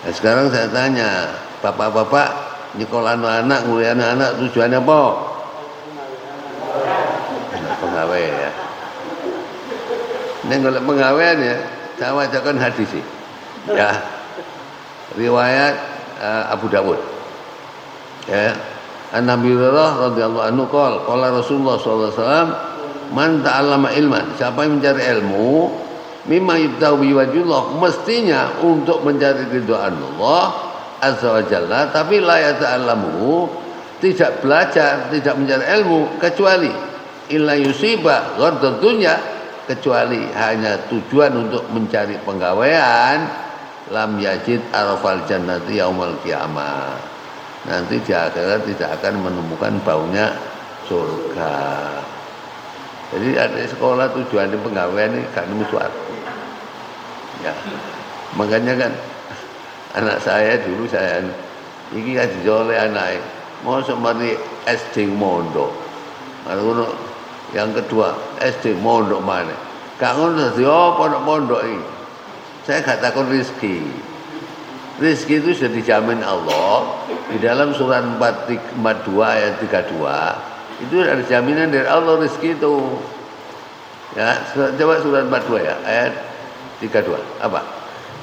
Nah, sekarang saya tanya, bapak-bapak nyekolah anak, nguliah anak tujuannya apa? Penggawe ya. Ini golek penggawean ya, saya wajakan hadis sih. Ya. Riwayat Abu Dawud. Ya. An-Nabi radhiyallahu anhu qala Rasulullah sallallahu alaihi wasallam, man ta'allama ilman, siapa yang mencari ilmu mimma yubtaghi wajhullah, mestinya untuk mencari ridhaan Allah azza wa jalla, tapi la yata'allamu, tidak belajar, tidak mencari ilmu kecuali illa yusiba ghardad dunya, kecuali hanya tujuan untuk mencari penggawean, lam yajid arafal jannati yaumal qiyamah, nanti di akhirat tidak akan menemukan baunya surga. Jadi ada sekolah tujuan penggawean ini gak nemu suatu. Ya. Makanya kan anak saya dulu saya iki kan dijole anake mau semari SD mondok. Lalu yang kedua SD mondok mana? Gak ngono dadi apa mondok iki. Saya gak takon rezeki. Rezeki itu sudah dijamin Allah di dalam surat 42 ayat 32. Itu ada jaminan dari Allah rezeki itu. Ya, coba surat 42 ya, ayat 32. Apa?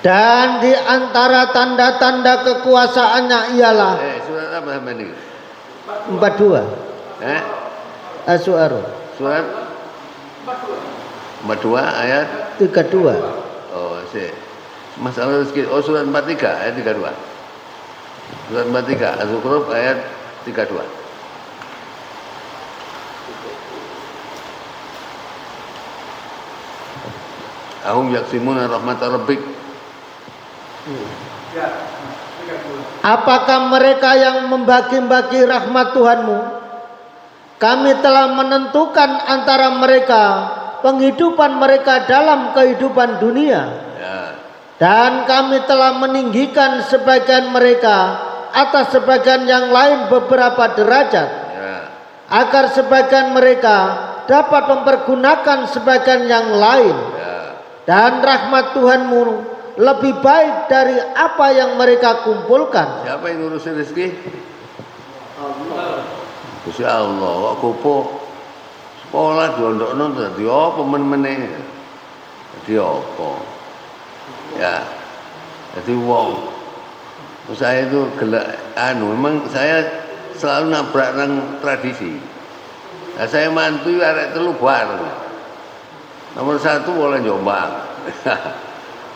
Dan di antara tanda-tanda kekuasaannya ialah Surat apa ini? 42. As-Su'ara. Surat 42 ayat 32. Oh, masalah rezeki. Oh, surat 43 ayat 32. Surat 43 Az-Zukhruf ayat 32. Ahum yaksimuna rahmatar rabbik. Apakah mereka yang membagi-bagi rahmat Tuhanmu? Kami telah menentukan antara mereka penghidupan mereka dalam kehidupan dunia. Ya. Dan kami telah meninggikan sebagian mereka atas sebagian yang lain beberapa derajat. Ya. Agar sebagian mereka dapat mempergunakan sebagian yang lain. Ya. Dan rahmat Tuhanmu lebih baik dari apa yang mereka kumpulkan. Siapa yang ngurusin rezeki? Allah. Gusti Allah. Kok kupo sekolah diondokno dadi apa men-mene? Dadi apa? Ya. Jadi wong. Saya itu gelak memang saya selalu nabrak nang tradisi. Nah, saya mantu arek telu bareng. Nomor 1 oleh Jombang.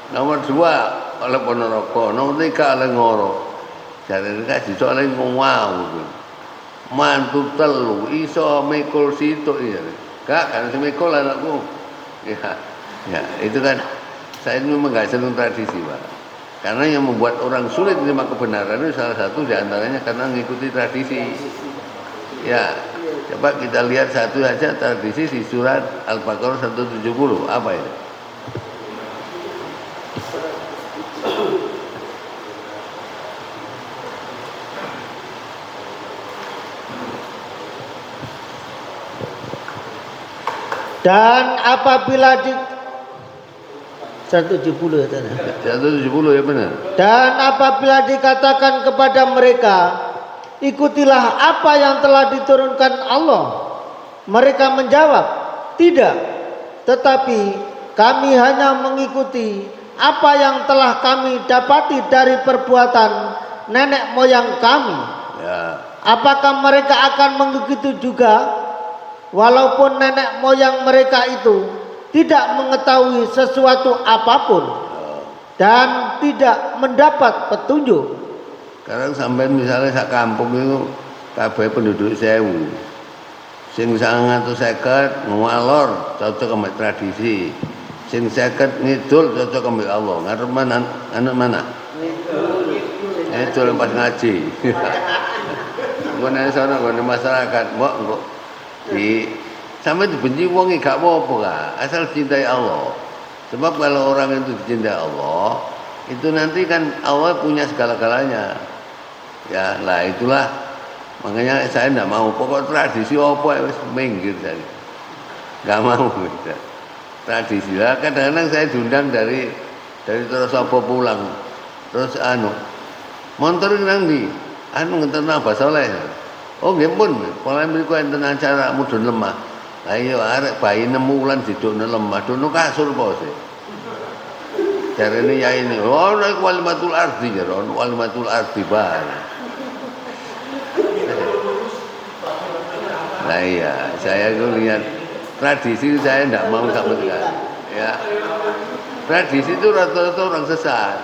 Nomor 2 oleh Ponorogo. Nomor 3 oleh Ngoro. Jadi kasih oleh ngomong. Mantu telu iso mikul situ ya. Gak kan semikul anakku. Ya. Ya, itu kan saya ini memang gak senang tradisi, Pak. Karena yang membuat orang sulit menerima kebenaran itu salah satu diantaranya karena mengikuti tradisi. Ya, coba kita lihat satu saja tradisi di surat Al-Baqarah 170. Apa itu? Dan apabila di 170 ya tanya. 170 ya benar. Dan apabila dikatakan kepada mereka, ikutilah apa yang telah diturunkan Allah, mereka menjawab, tidak, tetapi kami hanya mengikuti apa yang telah kami dapati dari perbuatan nenek moyang kami. Ya. Apakah mereka akan mengikuti juga, walaupun nenek moyang mereka itu tidak mengetahui sesuatu apapun dan tidak mendapat petunjuk. Sekarang sampai misalnya sak kampung itu kabeh penduduk 1000. Sing 950 ngwalor cocok sama tradisi. Sing 50 ngidul cocok sama Allah. Ngarep mana anak mana? Ngidul pas ngaji. Ngene sono ngene masyarakat, mbok engko di sampai dibenci wong gak apa-apa Kak, asal cintai Allah. Sebab kalau orang itu dicintai Allah, itu nanti kan Allah punya segala-galanya. Ya, lah itulah makanya saya tidak mau pokok tradisi apa wis minggir tadi. nggak mau beda. Tradisi lah. Kadang-kadang saya diundang dari Terosopo pulang, terus montor nang di, ngenten Abah Soleh. Oh nggih pun, pola mriku enten acara mudhun lemah. Lah iya arek bayi 6 wulan didukne lemah, dono kasur po sih. Jarene yai ini, oh nek walimatul ardi ya, walimatul ardi bar. Nah iya, saya tuh lihat tradisi saya tidak mau sama sekali. Ya, tradisi itu rata-rata orang sesat.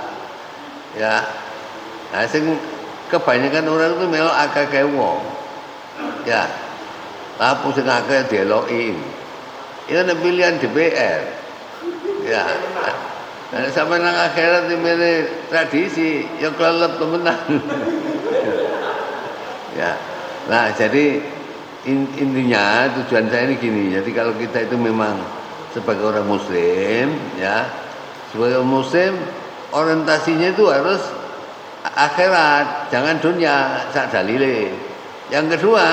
Ya, nah, kebanyakan orang itu melok akeh wong. Ya, lapu sing akeh dieloki. Itu nek pilihan DPR. Ya. Nah, sampai nang akhirat ini tradisi, ya kelelep temenan. Ya. Nah, jadi intinya tujuan saya ini gini. Jadi kalau kita itu memang sebagai orang muslim, ya, sebagai orang muslim orientasinya itu harus akhirat, jangan dunia, sak dalile. Yang kedua,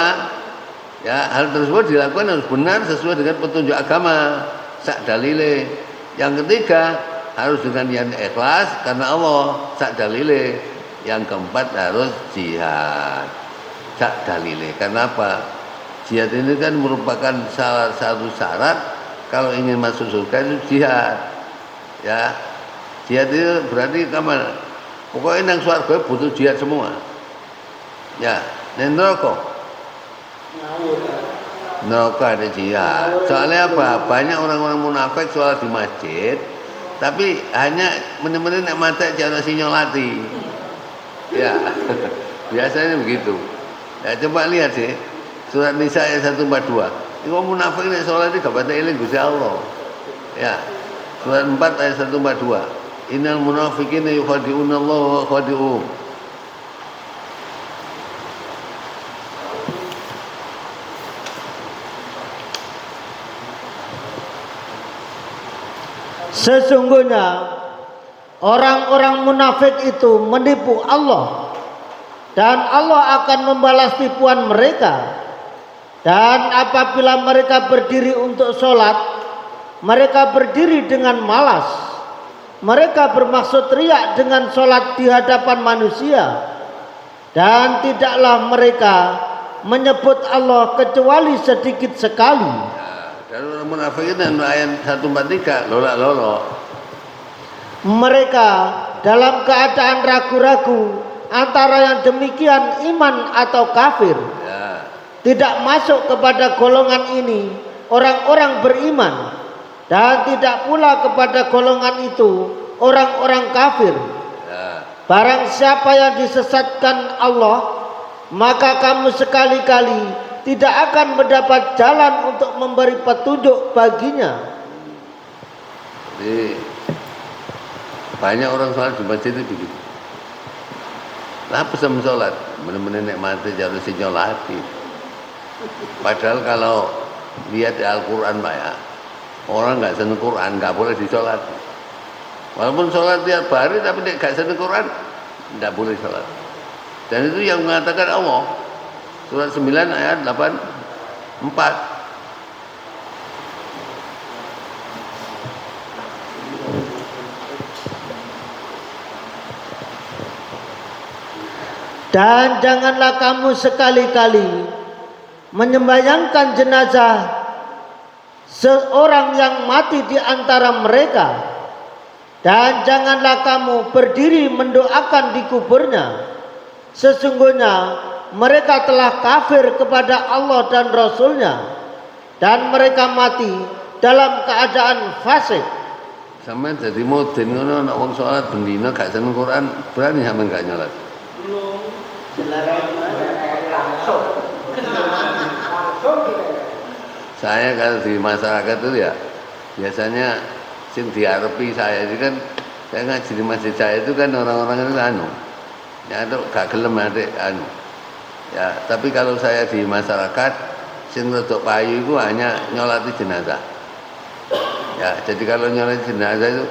ya, hal tersebut dilakukan harus benar sesuai dengan petunjuk agama, sak dalile. Yang ketiga, harus dengan niat ikhlas karena Allah, sak dalile. Yang keempat harus jihad, sak dalile. Kenapa? Jihad ini kan merupakan salah satu syarat kalau ingin masuk surga itu jihad. Ya, jihad itu berarti kamar. Pokoknya nang surga butuh jihad semua. Ya, nang neraka ada jihad. Soalnya apa? Banyak orang-orang munafik sholat di masjid, tapi hanya benar-benar nak mata cara sinyolati. Ya, biasanya begitu. Ya, coba lihat sih surat Nisa ayat 142. Itu munafik nek sholat itu gak baca eling Gusti Allah. Ya, surat 4 ayat 142. Innal munafiqina yukhadi'una Allah wa khadi'uhum. Sesungguhnya orang-orang munafik itu menipu Allah dan Allah akan membalas tipuan mereka. Dan apabila mereka berdiri untuk sholat, mereka berdiri dengan malas. Mereka bermaksud riak dengan sholat di hadapan manusia. Dan tidaklah mereka menyebut Allah kecuali sedikit sekali. Kalau orang munafik itu ayat 143 lolak. Mereka dalam keadaan ragu-ragu antara yang demikian iman atau kafir. Ya. Tidak masuk kepada golongan ini orang-orang beriman, dan tidak pula kepada golongan itu orang-orang kafir. Ya. Barang siapa yang disesatkan Allah, maka kamu sekali-kali tidak akan mendapat jalan untuk memberi petunjuk baginya. Jadi banyak orang sholat di masjid itu begitu. Lah pesan sholat, benar-benar nek mati jarang sinyolati. Padahal kalau lihat di Al-Quran Pak ya, orang nggak seneng Quran nggak boleh disolat. Walaupun sholat tiap hari tapi nggak seneng Quran nggak boleh sholat. Dan itu yang mengatakan Allah. Surat 9 ayat 84. Dan janganlah kamu sekali-kali menyembayangkan jenazah seorang yang mati di antara mereka, dan janganlah kamu berdiri mendoakan di kuburnya. Sesungguhnya mereka telah kafir kepada Allah dan Rasulnya, dan mereka mati dalam keadaan fasik. Sampai jadi modern ngono nek wong salat bendina gak seneng Quran, berani sampean gak nyolat. Saya kalau di masyarakat itu ya biasanya sing diarepi saya itu kan, saya ngaji di masjid saya itu kan orang-orang itu ya itu gak gelem adik ya, tapi kalau saya di masyarakat sing rodok payu itu hanya nyolati jenazah. Ya, jadi kalau nyolati jenazah itu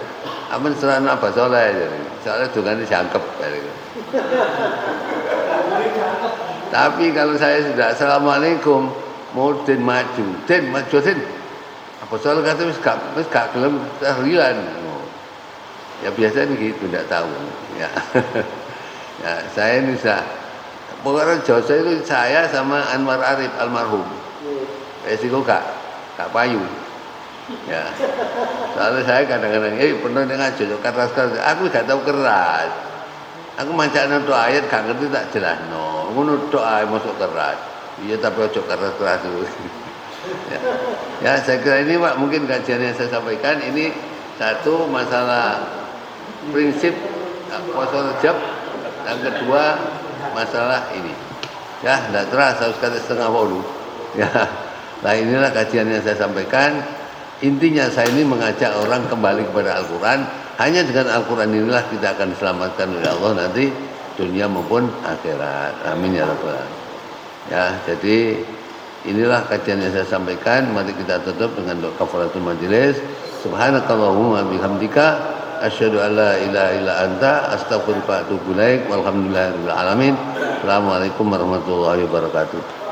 aman serana Abah Soleh jadi. Soalnya dungane jangkep gitu. Tapi kalau saya sudah assalamualaikum, mau den maju, den. Apa soal kata wis gak gelem tahlilan. Ya biasanya gitu, tidak tahu. Ya. Ya, saya ini pokoknya Joso itu saya sama Anwar Arif almarhum. Resiko gak payu. Ya. Soalnya saya kadang-kadang pernah dengar Joso keras-keras, aku gak tahu keras. Aku macam doa ayat gak ngerti tak jelas. No, ngono doa masuk keras. Iya tapi ojo keras-keras dulu. Ya, saya kira ini Pak mungkin kajian yang saya sampaikan ini satu masalah prinsip puasa Rajab, yang kedua masalah ini. Ya, tidak terasa sekali 7:30. Ya, nah inilah kajian yang saya sampaikan. Intinya saya ini mengajak orang kembali kepada Al-Quran. Hanya dengan Al-Quran inilah kita akan diselamatkan oleh Allah nanti dunia maupun akhirat. Amin ya rabbal alamin. Ya, jadi inilah kajian yang saya sampaikan. Mari kita tutup dengan doa kafaratul majelis. Subhanakallahumma bihamdika asyhadu an la ilaha illa anta astaghfiruka wa atubu ilaik. Walhamdulillahirabbil alamin. Assalamualaikum warahmatullahi wabarakatuh.